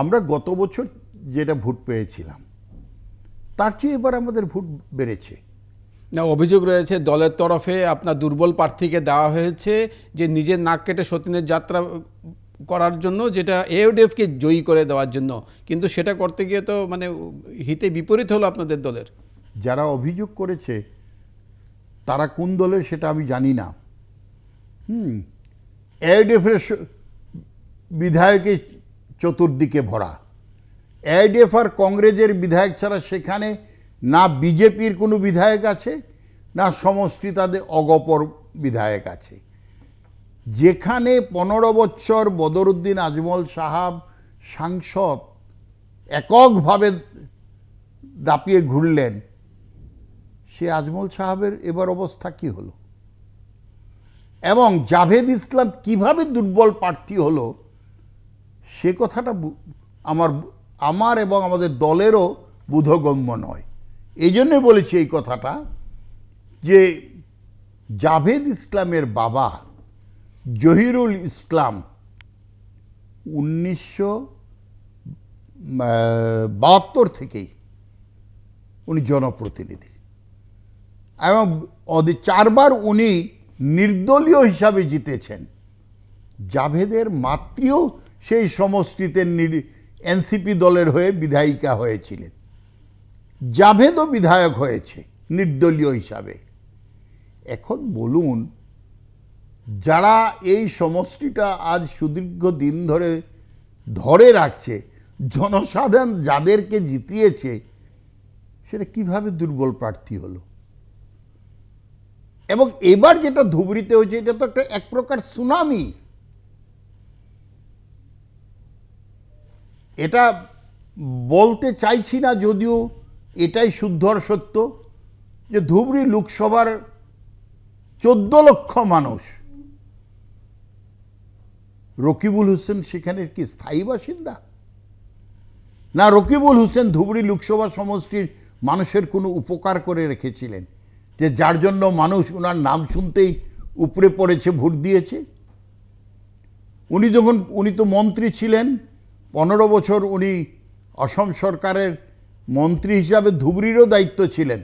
আমরা গত বছর যেটা ভোট পেয়েছিলাম তার চেয়ে এবার আমাদের ভোট বেড়েছে। না, অভিযোগ রয়েছে দলের তরফে আপনার দুর্বল প্রার্থীকে দেওয়া হয়েছে যে নিজের নাক কেটে সতীনের যাত্রা করার জন্য, যেটা এওডিএফকে জয়ী করে দেওয়ার জন্য, কিন্তু সেটা করতে গিয়ে তো মানে হিতে বিপরীত হলো আপনাদের দলের। যারা অভিযোগ করেছে তারা কোন দলের সেটা আমি জানি না। এওডিএফের বিধায়কের চতুর্দিকে ভরা, এওডিএফ আর কংগ্রেসের বিধায়ক ছাড়া সেখানে না বিজেপির কোনো বিধায়ক আছে, না সমষ্টি তাদের অগপর বিধায়ক আছে। যেখানে 15 বছর বদরুদ্দিন আজমল সাহাব সাংসদ এককভাবে দাপিয়ে ঘুরলেন, সে আজমল সাহাবের এবার অবস্থা কি হলো? এবং জাভেদ ইসলাম কিভাবে দুর্বল প্রার্থী হলো সে কথাটা আমার এবং আমাদের দলেরও বোধগম্য নয়। এই জন্যে বলেছি এই কথাটা যে জাভেদ ইসলামের বাবা জহিরুল ইসলাম 1972 থেকেই উনি জনপ্রতিনিধি এবং 4 বার উনি নির্দলীয় হিসাবে জিতেছেন। জাভেদের মাতৃও সেই সমষ্টিতে এনসিপি দলের হয়ে বিধায়িকা হয়েছিলেন, জাভেদও বিধায়ক হয়েছে নির্দলীয় হিসাবে। এখন বলুন, যারা এই সমষ্টিটা আজ সুদীর্ঘ দিন ধরে রাখছে, জনসাধারণ যাদেরকে জিতিয়েছে, সেটা কিভাবে দুর্বল প্রার্থী হলো? এবং এবার যেটা ধুবড়িতে হয়েছে এটা তো একটা এক প্রকার সুনামি। এটা বলতে চাইছি না, যদিও এটাই শুদ্ধ আর সত্য যে ধুবড়ি লোকসভার 14 লক্ষ মানুষ, রকিবুল হোসেন সেখানের কি স্থায়ী বাসিন্দা? না রকিবুল হোসেন ধুবড়ি লোকসভা সমষ্টির মানুষের কোনো উপকার করে রেখেছিলেন যে যার জন্য মানুষ ওনার নাম শুনতেই উপরে পড়েছে, ভোট দিয়েছে? উনি তো মন্ত্রী ছিলেন 15 বছর, উনি অসম সরকারের মন্ত্রী হিসাবে ধুবড়িরও দায়িত্ব ছিলেন।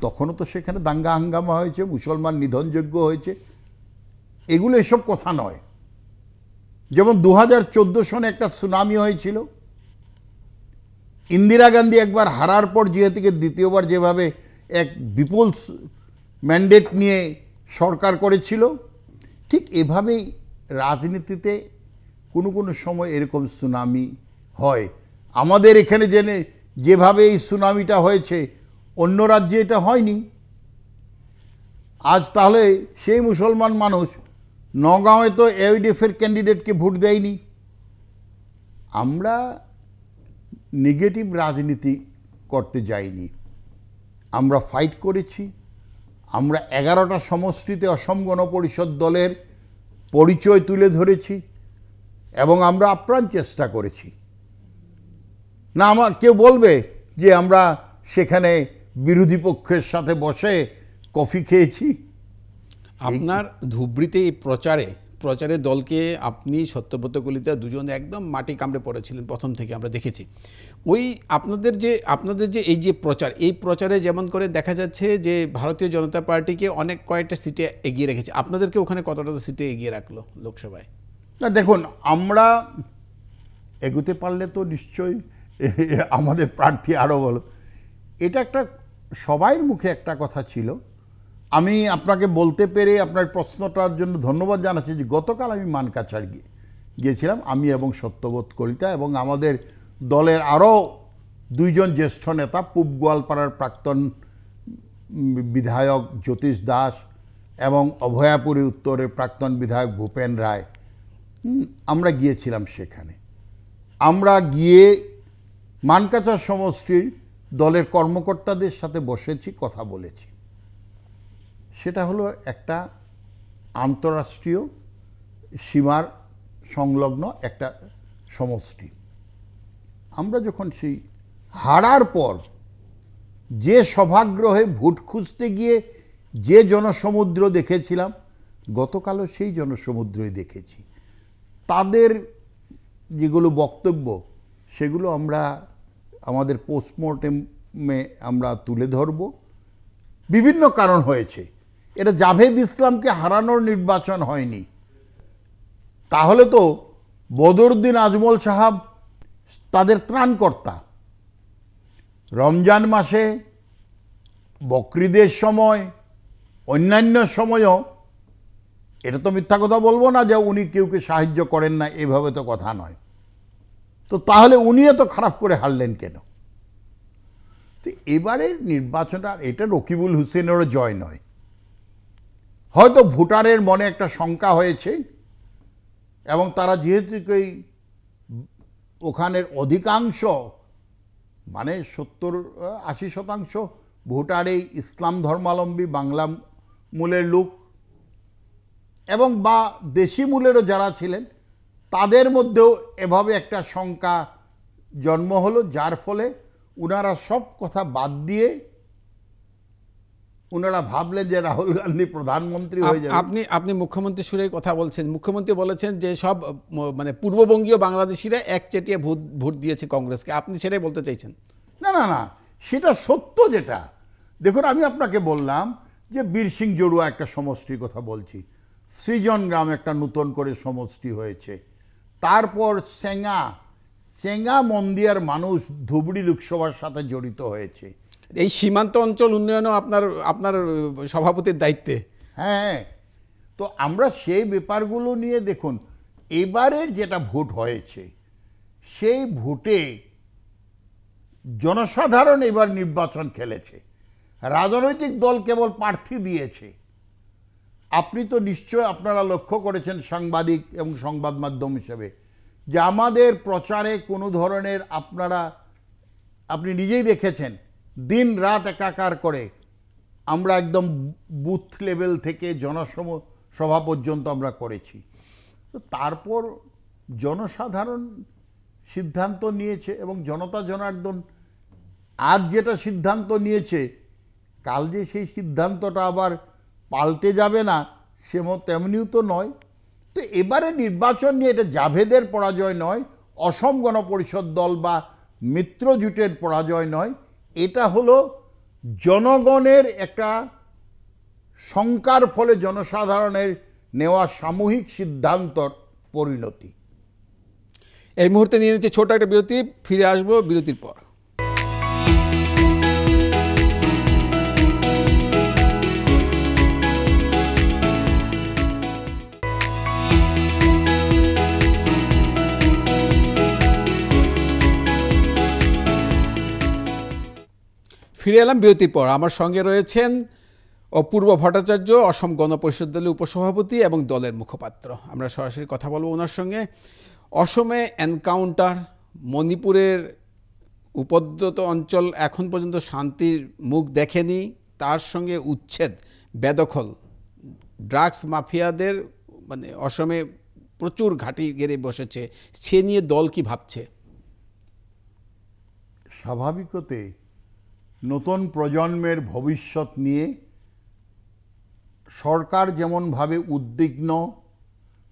তখনও তো সেখানে দাঙ্গা হাঙ্গামা হয়েছে, মুসলমান নিধনযোগ্য হয়েছে। এগুলো এসব কথা নয়। যেমন 2014 সনে একটা সুনামি হয়েছিল, ইন্দিরা গান্ধী একবার হারার পর যেহেতুকে দ্বিতীয়বার যেভাবে এক বিপুল ম্যান্ডেট নিয়ে সরকার করেছিল, ঠিক এভাবেই রাজনীতিতে কোনো কোনো সময় এরকম সুনামি হয়। আমাদের এখানে যেভাবে এই সুনামিটা হয়েছে অন্য রাজ্যে এটা হয়নি। আজ তাহলে সেই মুসলমান মানুষ নগাঁওয়ে তো এওডিএফের ক্যান্ডিডেটকে ভোট দেয়নি। আমরা নেগেটিভ রাজনীতি করতে যাইনি, আমরা ফাইট করেছি। আমরা 11টা সমষ্টিতে অসম গণ পরিষদ দলের পরিচয় তুলে ধরেছি এবং আমরা আপ্রাণ চেষ্টা করেছি। না আমার কেউ বলবে যে আমরা সেখানে বিরোধী পক্ষের সাথে বসে কফি খেয়েছি? আপনার ধুবড়িতে এই প্রচারে দলকে আপনি সত্যব্রত কলিতা দুজন একদম মাটি কামড়ে পড়েছিলেন প্রথম থেকে, আমরা দেখেছি। ওই আপনাদের যে এই যে এই প্রচারে যেমন করে দেখা যাচ্ছে যে ভারতীয় জনতা পার্টিকে অনেক কয়েকটা সিটে এগিয়ে রেখেছে, আপনাদেরকে ওখানে কতটা সিটে এগিয়ে রাখলো লোকসভায়? না দেখুন, আমরা এগোতে পারলে তো নিশ্চয়ই আমাদের প্রার্থী আরও বলো, এটা একটা সবার মুখে একটা কথা ছিল। আমি আপনাকে বলতে পেরে আপনার প্রশ্নটার জন্য ধন্যবাদ জানাচ্ছি যে গতকাল আমি মানকাছাড় গিয়েছিলাম, আমি এবং সত্যবোধ কলিতা এবং আমাদের দলের আরও দুইজন জ্যেষ্ঠ নেতা, পূব গোয়ালপাড়ার প্রাক্তন বিধায়ক জ্যোতিষ দাস এবং অভয়াপুরী উত্তরের প্রাক্তন বিধায়ক ভূপেন রায়, আমরা গিয়েছিলাম সেখানে। আমরা গিয়ে মানকাছাড় সমষ্টির দলের কর্মকর্তাদের সাথে বসেছি, কথা বলেছি। সেটা হলো একটা আন্তঃরাষ্ট্রীয় সীমার সংলগ্ন একটা সমষ্টি। আমরা যখন সেই হারার পর যে সভাগ্রহে ভোট খুঁজতে গিয়ে যে জনসমুদ্র দেখেছিলাম, গতকালও সেই জনসমুদ্রই দেখেছি। তাদের যেগুলো বক্তব্য সেগুলো আমরা আমাদের পোস্টমর্টেমে আমরা তুলে ধরব। বিভিন্ন কারণ হয়েছে, এটা জাভেদ ইসলামকে হারানোর নির্বাচন হয়নি। তাহলে তো বদরুদ্দিন আজমল সাহাব তাদের ত্রাণকর্তা। রমজান মাসে, বকরিদের সময়, অন্যান্য সময়ও, এটা তো মিথ্যা কথা বলবো না যে উনি কেউকে সাহায্য করেন না, এভাবে তো কথা নয়। তো তাহলে উনি এত খারাপ করে হারলেন কেন? তো এবারের নির্বাচনটা এটা রকিবুল হোসেনেরও জয় নয়। হয়তো ভোটারের মনে একটা শঙ্কা হয়েছে এবং তারা যেহেতু ওখানের অধিকাংশ মানে 70-80% ভোটার এই ইসলাম ধর্মাবলম্বী বাংলা মূলের লোক এবং বা দেশি মূলেরও যারা ছিলেন, তাদের মধ্যেও এভাবে একটা শঙ্কা জন্ম হলো, যার ফলে ওনারা সব কথা বাদ দিয়ে ওনারা ভাবলেন যে রাহুল গান্ধী প্রধানমন্ত্রী হয়ে যাবে। আপনি মুখ্যমন্ত্রী সুরে কথা বলছেন। মুখ্যমন্ত্রী বলেছেন যে সব মানে পূর্ববঙ্গীয় বাংলাদেশিরা একচেটিয়া ভোট দিয়েছে কংগ্রেসকে, আপনি সেটাই বলতে চাইছেন? না না না, সেটা সত্য। যেটা দেখুন, আমি আপনাকে বললাম যে বীর সিং জড়ুয়া একটা সমষ্টির কথা বলছি, সৃজন গ্রাম একটা নতুন করে সমষ্টি হয়েছে, তারপর সেঙ্গা মন্দিয়ার মানুষ ধুবড়ি লোকসভার সাথে জড়িত হয়েছে। এই সীমান্ত অঞ্চল উন্নয়নও আপনার সভাপতির দায়িত্বে। হ্যাঁ, তো আমরা সেই ব্যাপারগুলো নিয়ে দেখুন, এবারের যেটা ভোট হয়েছে সেই ভোটে জনসাধারণ এবার নির্বাচন খেলেছে, রাজনৈতিক দল কেবল প্রার্থী দিয়েছে। আপনি তো নিশ্চয় আপনারা লক্ষ্য করেছেন সাংবাদিক এবং সংবাদ মাধ্যম হিসেবে যে আমাদের প্রচারে কোনো ধরনের আপনি নিজেই দেখেছেন, দিন রাত একাকার করে আমরা একদম বুথ লেভেল থেকে জনসভা পর্যন্ত আমরা করেছি। তো তারপর জনসাধারণ সিদ্ধান্ত নিয়েছে এবং জনতা জনার্দন আজ যেটা সিদ্ধান্ত নিয়েছে, কাল যে সেই সিদ্ধান্তটা আবার পাল্টে যাবে না তেমনিও তো নয়। তো এবারে নির্বাচন নিয়ে এটা জাভেদের পরাজয় নয়, অসম গণ পরিষদ দল বা মিত্র জোটের পরাজয় নয়, এটা হলো জনগণের একটা শঙ্কার ফলে জনসাধারণের নেওয়া সামূহিক সিদ্ধান্তর পরিণতি। এই মুহূর্তে নিয়ে নিচ্ছে ছোট একটা বিরতি, ফিরে আসবো বিরতির পর। ফিরে এলাম বিরতির পর। আমার সঙ্গে রয়েছেন অপূর্ব ভট্টাচার্য, অসম গণ পরিষদ দলের উপসভাপতি এবং দলের মুখপাত্র। আমরা সরাসরি কথা বলবো ওনার সঙ্গে। অসমে এনকাউন্টার, মণিপুরের উপদ্রুত অঞ্চল এখন পর্যন্ত শান্তির মুখ দেখেনি, তার সঙ্গে উচ্ছেদ, বেদখল, ড্রাগস মাফিয়াদের মানে অসমে প্রচুর ঘাঁটি গেড়ে বসেছে, সে নিয়ে দল কি ভাবছে? স্বাভাবিকতে নতুন প্রজন্মের ভবিষ্যৎ নিয়ে সরকার যেমনভাবে উদ্বিগ্ন,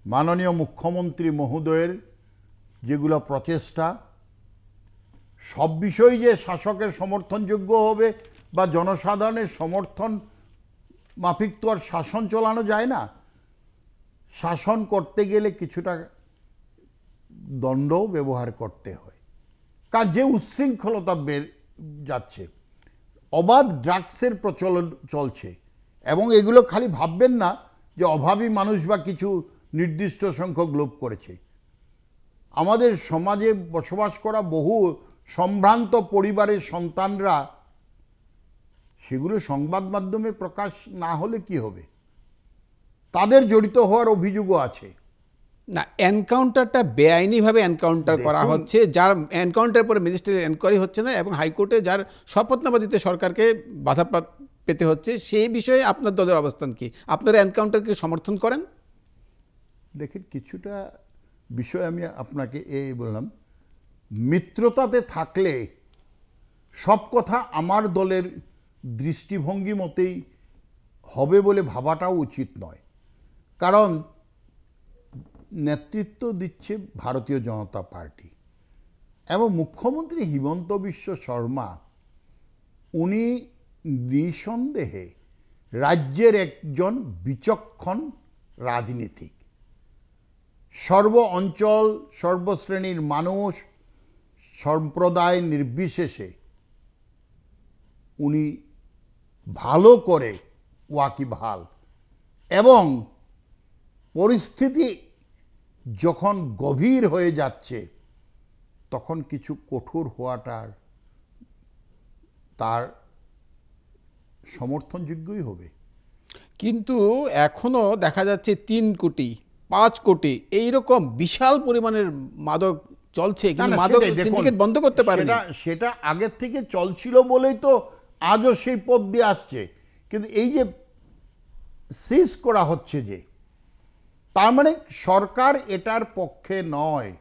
মাননীয় মুখ্যমন্ত্রী মহোদয়ের যেগুলো প্রচেষ্টা, সব বিষয় যে শাসকের সমর্থনযোগ্য হবে বা জনসাধারণের সমর্থন মাফিক তো আর শাসন চালানো যায় না। শাসন করতে গেলে কিছুটা দণ্ডও ব্যবহার করতে হয়, কারণ যে উচ্ছৃঙ্খলতা যাচ্ছে, অবাধ ড্রাগসের প্রচলন চলছে, এবং এগুলো খালি ভাববেন না যে অভাবী মানুষ বা কিছু নির্দিষ্ট সংখ্যক লোভ করেছে। আমাদের সমাজে বসবাস করা বহু সম্ভ্রান্ত পরিবারের সন্তানরা, সেগুলো সংবাদ মাধ্যমে প্রকাশ না হলে কি হবে, তাদের জড়িত হওয়ার অভিযোগও আছে। না, এনকাউন্টারটা বেআইনিভাবে এনকাউন্টার করা হচ্ছে, যার এনকাউন্টারের পরে ম্যাজিস্ট্রেট এনকোয়ারি হচ্ছে না, এবং হাইকোর্টে যার শপথনামা দিতে সরকারকে বাধা পেতে হচ্ছে, সেই বিষয়ে আপনার দলের অবস্থান কি? আপনারা এনকাউন্টারকে সমর্থন করেন? দেখেন, কিছুটা বিষয় আমি আপনাকে বললাম, মিত্রতাতে থাকলে সব কথা আমার দলের দৃষ্টিভঙ্গি মতেই হবে বলে ভাবাটাও উচিত নয়। কারণ নেতৃত্ব দিচ্ছে ভারতীয় জনতা পার্টি, এবং মুখ্যমন্ত্রী হিমন্ত বিশ্ব শর্মা, উনি নিঃসন্দেহে রাজ্যের একজন বিচক্ষণ রাজনীতিক। সর্ব অঞ্চল, সর্বশ্রেণীর মানুষ, সম্প্রদায় নির্বিশেষে উনি ভালো করে ওয়াকিবহাল, এবং পরিস্থিতি যখন গভীর হয়ে যাচ্ছে তখন কিছু কঠোর হওয়াটার তার সমর্থনযোগ্যই হবে। কিন্তু এখনো দেখা যাচ্ছে 3 কোটি 5 কোটি এইরকম বিশাল পরিমাণের মাদক চলছে, কিন্তু মাদক সিন্ডিকেট বন্ধ করতে পারেনি। সেটা আগের থেকে চলছিল বলেই তো আজও সেই পথ দিয়ে আসছে। কিন্তু এই যে সিজ করা হচ্ছে, যে তার মানে সরকার এটার পক্ষে নয়।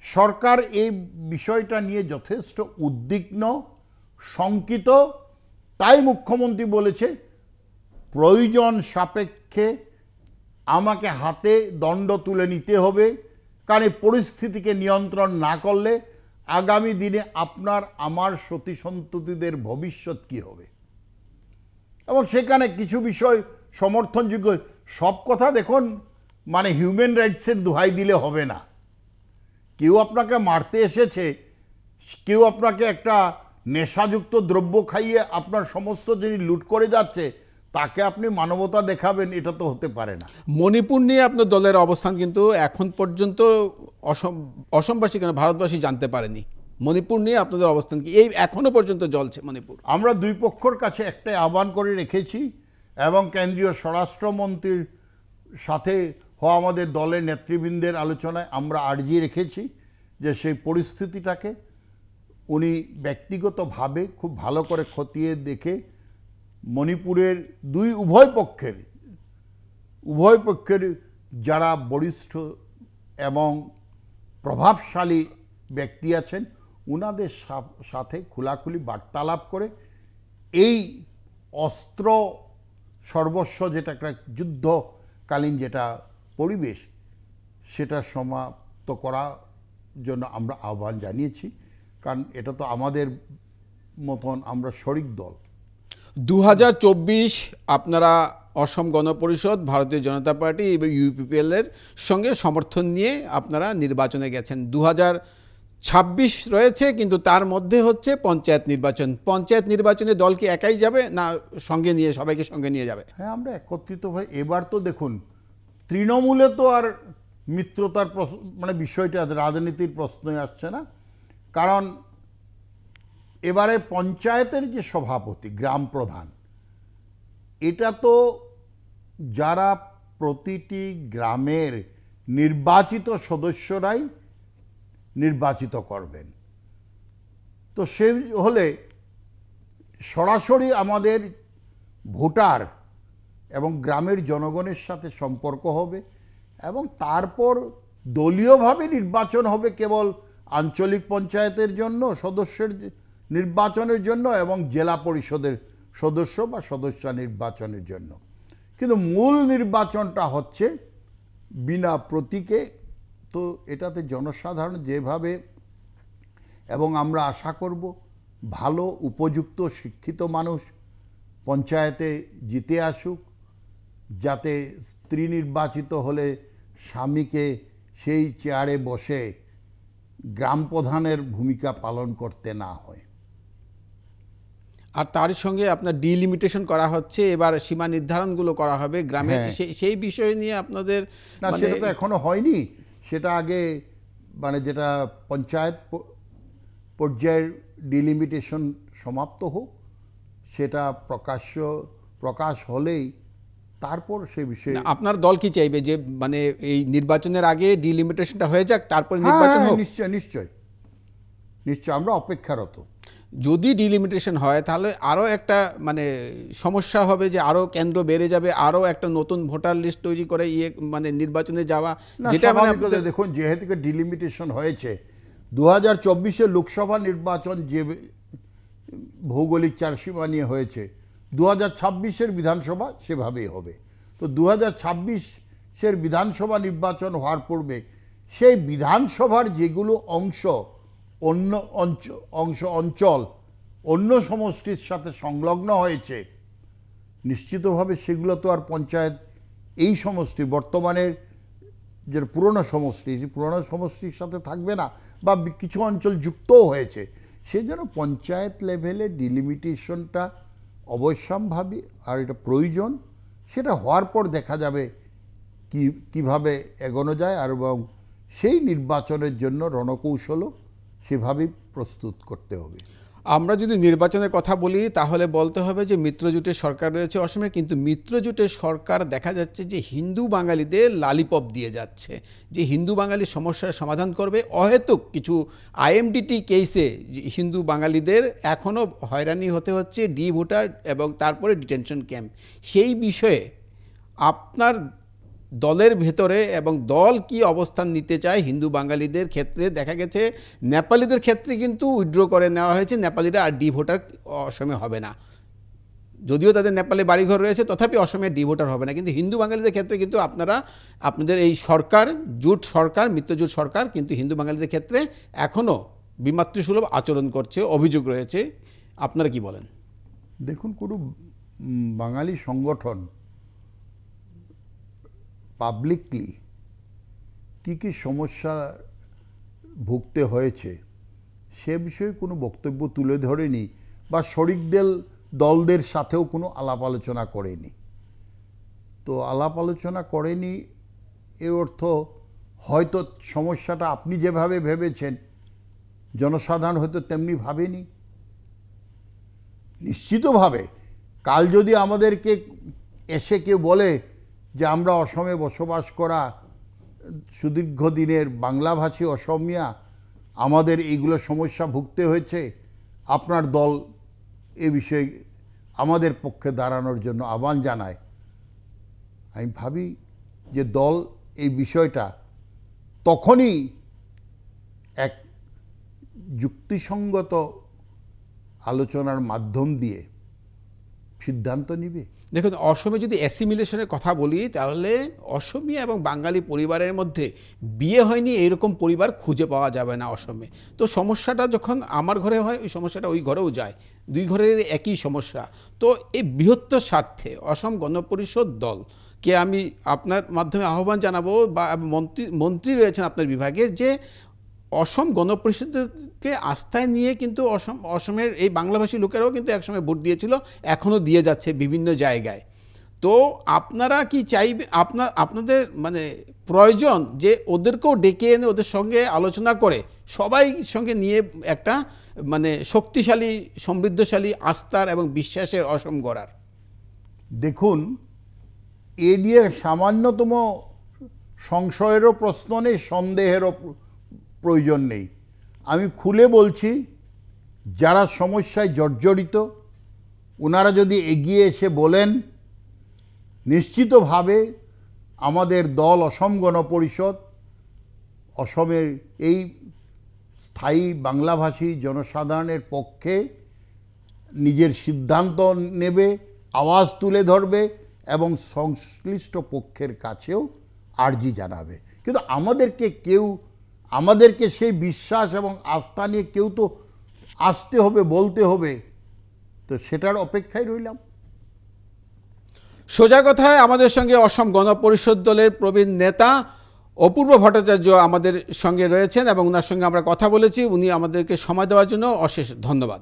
সরকার এই বিষয়টা নিয়ে যথেষ্ট উদ্বিগ্ন, শঙ্কিত। তাই মুখ্যমন্ত্রী বলেছে, প্রয়োজন সাপেক্ষে আমাকে হাতে দণ্ড তুলে নিতে হবে, কারণ এই পরিস্থিতিকে নিয়ন্ত্রণ না করলে আগামী দিনে আপনার আমার সতী সন্ততিদের ভবিষ্যৎ কী হবে। এবং সেখানে কিছু বিষয় সমর্থনযোগ্য। সব কথা দেখুন, মানে হিউম্যান রাইটসের দোহাই দিলে হবে না। কেউ আপনাকে মারতে এসেছে, কেউ আপনাকে একটা নেশাযুক্ত দ্রব্য খাইয়ে আপনার সমস্ত জিনিস লুট করে যাচ্ছে, তাকে আপনি মানবতা দেখাবেন, এটা তো হতে পারে না। মণিপুর নিয়ে আপনার দলের অবস্থান কিন্তু এখন পর্যন্ত অসমবাসী কেন ভারতবাসী জানতে পারেনি। মণিপুর নিয়ে আপনাদের অবস্থান কি? এই এখনো পর্যন্ত জ্বলছে মণিপুর। আমরা দুই পক্ষের কাছে একটাই আহ্বান করে রেখেছি, এবং কেন্দ্রীয় স্বরাষ্ট্রমন্ত্রীর সাথে হওয়া আমাদের দলের নেতৃবৃন্দের আলোচনায় আমরা আর্জি রেখেছি যে সেই পরিস্থিতিটাকে উনি ব্যক্তিগতভাবে খুব ভালো করে খতিয়ে দেখে মণিপুরের উভয় পক্ষের যারা বরিষ্ঠ এবং প্রভাবশালী ব্যক্তি আছেন, উনাদের সাথে খোলাখুলি বার্তালাপ করে এই অস্ত্র সর্বস্ব, যেটা একটা যুদ্ধকালীন যেটা পরিবেশ, সেটা সমাপ্ত করার জন্য আমরা আহ্বান জানিয়েছি। কারণ এটা তো আমাদের মতন, আমরা শরিক দল। 2024 আপনারা অসম গণপরিষদ, ভারতীয় জনতা পার্টি এবং ইউপিপিএল এর সঙ্গে সমর্থন নিয়ে আপনারা নির্বাচনে গেছেন। 2026 রয়েছে, কিন্তু তার মধ্যে হচ্ছে পঞ্চায়েত নির্বাচন। পঞ্চায়েত নির্বাচনে দল কি একাই যাবে, না সঙ্গে নিয়ে সবাইকে সঙ্গে নিয়ে যাবে? হ্যাঁ, আমরা একত্রিত হয়ে এবার তো দেখুন, তৃণমূলে তো আর মিত্রতার মানে বিষয়টা রাজনীতির প্রশ্নই আসছে না। কারণ এবারে পঞ্চায়েতের যে সভাপতি, গ্রাম প্রধান, এটা তো যারা প্রতিটি গ্রামের নির্বাচিত সদস্যরাই নির্বাচিত করবেন। তো সে হলে সরাসরি আমাদের ভোটার এবং গ্রামের জনগণের সাথে সম্পর্ক হবে, এবং তারপর দলীয়ভাবে নির্বাচন হবে কেবল আঞ্চলিক পঞ্চায়েতের জন্য সদস্যের নির্বাচনের জন্য এবং জেলা পরিষদের সদস্য বা সদস্য নির্বাচনের জন্য। কিন্তু মূল নির্বাচনটা হচ্ছে বিনা প্রতীকে। তো এটাতে জনসাধারণ যেভাবে, এবং আমরা আশা করব ভালো উপযুক্ত শিক্ষিত মানুষ পঞ্চায়েতে জিতে আসুক, যাতে স্ত্রী নির্বাচিত হলে স্বামীকে সেই চেয়ারে বসে গ্রাম প্রধানের ভূমিকা পালন করতে না হয়। আর তার সঙ্গে আপনার ডিলিমিটেশন করা হচ্ছে, এবার সীমা নির্ধারণগুলো করা হবে গ্রামে, সেই বিষয় নিয়ে আপনাদের না, সেটা তো এখনো হয়নি। সেটা আগে যেটা পঞ্চায়েত পর্যায়ের ডিলিমিটেশন সমাপ্ত হোক, সেটা প্রকাশ হলেই তারপর সে বিষয়ে। আপনার দল কি চাইবে যে এই নির্বাচনের আগে ডিলিমিটেশনটা হয়ে যাক, তারপর নির্বাচন হোক? নিশ্চয় নিশ্চয় নিশ্চয়, আমরা অপেক্ষারত। যদি ডিলিমিটেশন হয় তাহলে আরও একটা সমস্যা হবে, যে আরও কেন্দ্র বেড়ে যাবে, আরও একটা নতুন ভোটার লিস্ট তৈরি করে নির্বাচনে যাওয়া, যেটা দেখুন, যেহেতু ডিলিমিটেশন হয়েছে 2024-এর লোকসভা নির্বাচন যে ভৌগোলিক চারসীমা নিয়ে হয়েছে, 2026-এর বিধানসভা সেভাবেই হবে। তো 2026-এর বিধানসভা নির্বাচন হওয়ার পূর্বে সেই বিধানসভার যেগুলো অঞ্চল অন্য সমষ্টির সাথে সংলগ্ন হয়েছে, নিশ্চিতভাবে সেগুলো তো আর পঞ্চায়েত এই সমষ্টি বর্তমানের যে পুরনো সমষ্টির সাথে থাকবে না, বা কিছু অঞ্চল যুক্তও হয়েছে। সেই জন্য পঞ্চায়েত লেভেলে ডিলিমিটেশনটা অবশ্যম্ভাবী, আর এটা প্রয়োজন। সেটা হওয়ার পর দেখা যাবে কিভাবে এগোনো যায়, আর এবং সেই নির্বাচনের জন্য রণকৌশলও সেভাবেই প্রস্তুত করতে হবে। আমরা যদি নির্বাচনের কথা বলি তাহলে বলতে হবে যে মিত্রজোটের সরকার রয়েছে অসমে, কিন্তু মিত্রজোটের সরকার দেখা যাচ্ছে যে হিন্দু বাঙালিদের লালিপপ দিয়ে যাচ্ছে, যে হিন্দু বাঙালি সমস্যার সমাধান করবে। অহেতুক কিছু আইএমডিটি কেসে হিন্দু বাঙালিদের এখনও হয়রানি হতে হচ্ছে, ডি ভোটার এবং তারপরে ডিটেনশন ক্যাম্প। সেই বিষয়ে আপনার দলের ভেতরে এবং দল কি অবস্থান নিতে চায় হিন্দু বাঙালিদের ক্ষেত্রে? দেখা গেছে নেপালিদের ক্ষেত্রে কিন্তু উইথড্র করে নেওয়া হয়েছে, নেপালিরা আর ডি ভোটার অসমে হবে না, যদিও তাদের নেপালে বাড়িঘর রয়েছে, তথাপি অসমে ডি ভোটার হবে না। কিন্তু হিন্দু বাঙালিদের ক্ষেত্রে কিন্তু আপনাদের এই সরকার, মিত্রজোট সরকার কিন্তু হিন্দু বাঙালিদের ক্ষেত্রে এখনও বিমাতৃসুলভ আচরণ করছে, অভিযোগ রয়েছে। আপনারা কি বলেন? দেখুন, কোনো বাঙালি সংগঠন পাবলিকলি কি সমস্যা ভুগতে হয়েছে সে বিষয়ে কোনো বক্তব্য তুলে ধরেনি, বা শরিক দলদের সাথেও কোনো আলাপ আলোচনা করেনি। তো আলাপ আলোচনা করেনি এর অর্থ হয়তো সমস্যাটা আপনি যেভাবে ভেবেছেন জনসাধারণ হয়তো তেমনি ভাবেনি। নিশ্চিতভাবে কাল যদি আমাদেরকে এসে কেউ বলে যে আমরা অসমে বসবাস করা সুদীর্ঘ দিনের বাংলাভাষী অসমিয়া, আমাদের এইগুলো সমস্যা ভুগতে হয়েছে, আপনার দল এ বিষয়ে আমাদের পক্ষে দাঁড়ানোর জন্য আহ্বান জানায়, আমি ভাবি যে দল এই বিষয়টা তখনই এক যুক্তিসঙ্গত আলোচনার মাধ্যম দিয়ে সিদ্ধান্ত নিবে। দেখুন, অসমে যদি অ্যাসিমিলেশনের কথা বলি তাহলে অসমীয়া এবং বাঙালি পরিবারের মধ্যে বিয়ে হয়নি এরকম পরিবার খুঁজে পাওয়া যাবে না অসমে। তো সমস্যাটা যখন আমার ঘরে হয়, ওই সমস্যাটা ওই ঘরেও যায়, দুই ঘরের একই সমস্যা। তো এই বৃহত্তর স্বার্থে অসম গণপরিষদ দলকে আমি আপনার মাধ্যমে আহ্বান জানাবো, বা মন্ত্রী রয়েছেন আপনার বিভাগের, যে অসম গণপরিষদকে আস্থায় নিয়ে কিন্তু অসমের এই বাংলাভাষী লোকেরাও কিন্তু একসময় ভোট দিয়েছিল, এখনও দিয়ে যাচ্ছে বিভিন্ন জায়গায়। তো আপনারা কি চাইবে, আপনাদের প্রয়োজন যে ওদেরকেও ডেকে এনে ওদের সঙ্গে আলোচনা করে সবাই সঙ্গে নিয়ে একটা শক্তিশালী, সমৃদ্ধশালী আস্থার এবং বিশ্বাসের অসম গড়ার? দেখুন, এ নিয়ে সামান্যতম সংশয়েরও প্রশ্ন নেই, সন্দেহেরও প্রয়োজন নেই। আমি খুলে বলছি, যারা সমস্যায় জর্জরিত ওনারা যদি এগিয়ে এসে বলেন নিশ্চিতভাবে আমাদের দল অসম গণ পরিষদ অসমের এই স্থায়ী বাংলাভাষী জনসাধারণের পক্ষে নিজের সিদ্ধান্ত নেবে, আওয়াজ তুলে ধরবে এবং সংশ্লিষ্ট পক্ষের কাছেও আর্জি জানাবে। কিন্তু আমাদেরকে সেই বিশ্বাস এবং আস্থা নিয়ে কেউ তো আসতে হবে, বলতে হবে, তো সেটার অপেক্ষায় রইলাম। সোজা কথায় আমাদের সঙ্গে অসম গণ পরিষদ দলের প্রবীণ নেতা অপূর্ব ভট্টাচার্য আমাদের সঙ্গে রয়েছেন এবং ওনার সঙ্গে আমরা কথা বলেছি। উনি আমাদেরকে সময় দেওয়ার জন্য অশেষ ধন্যবাদ।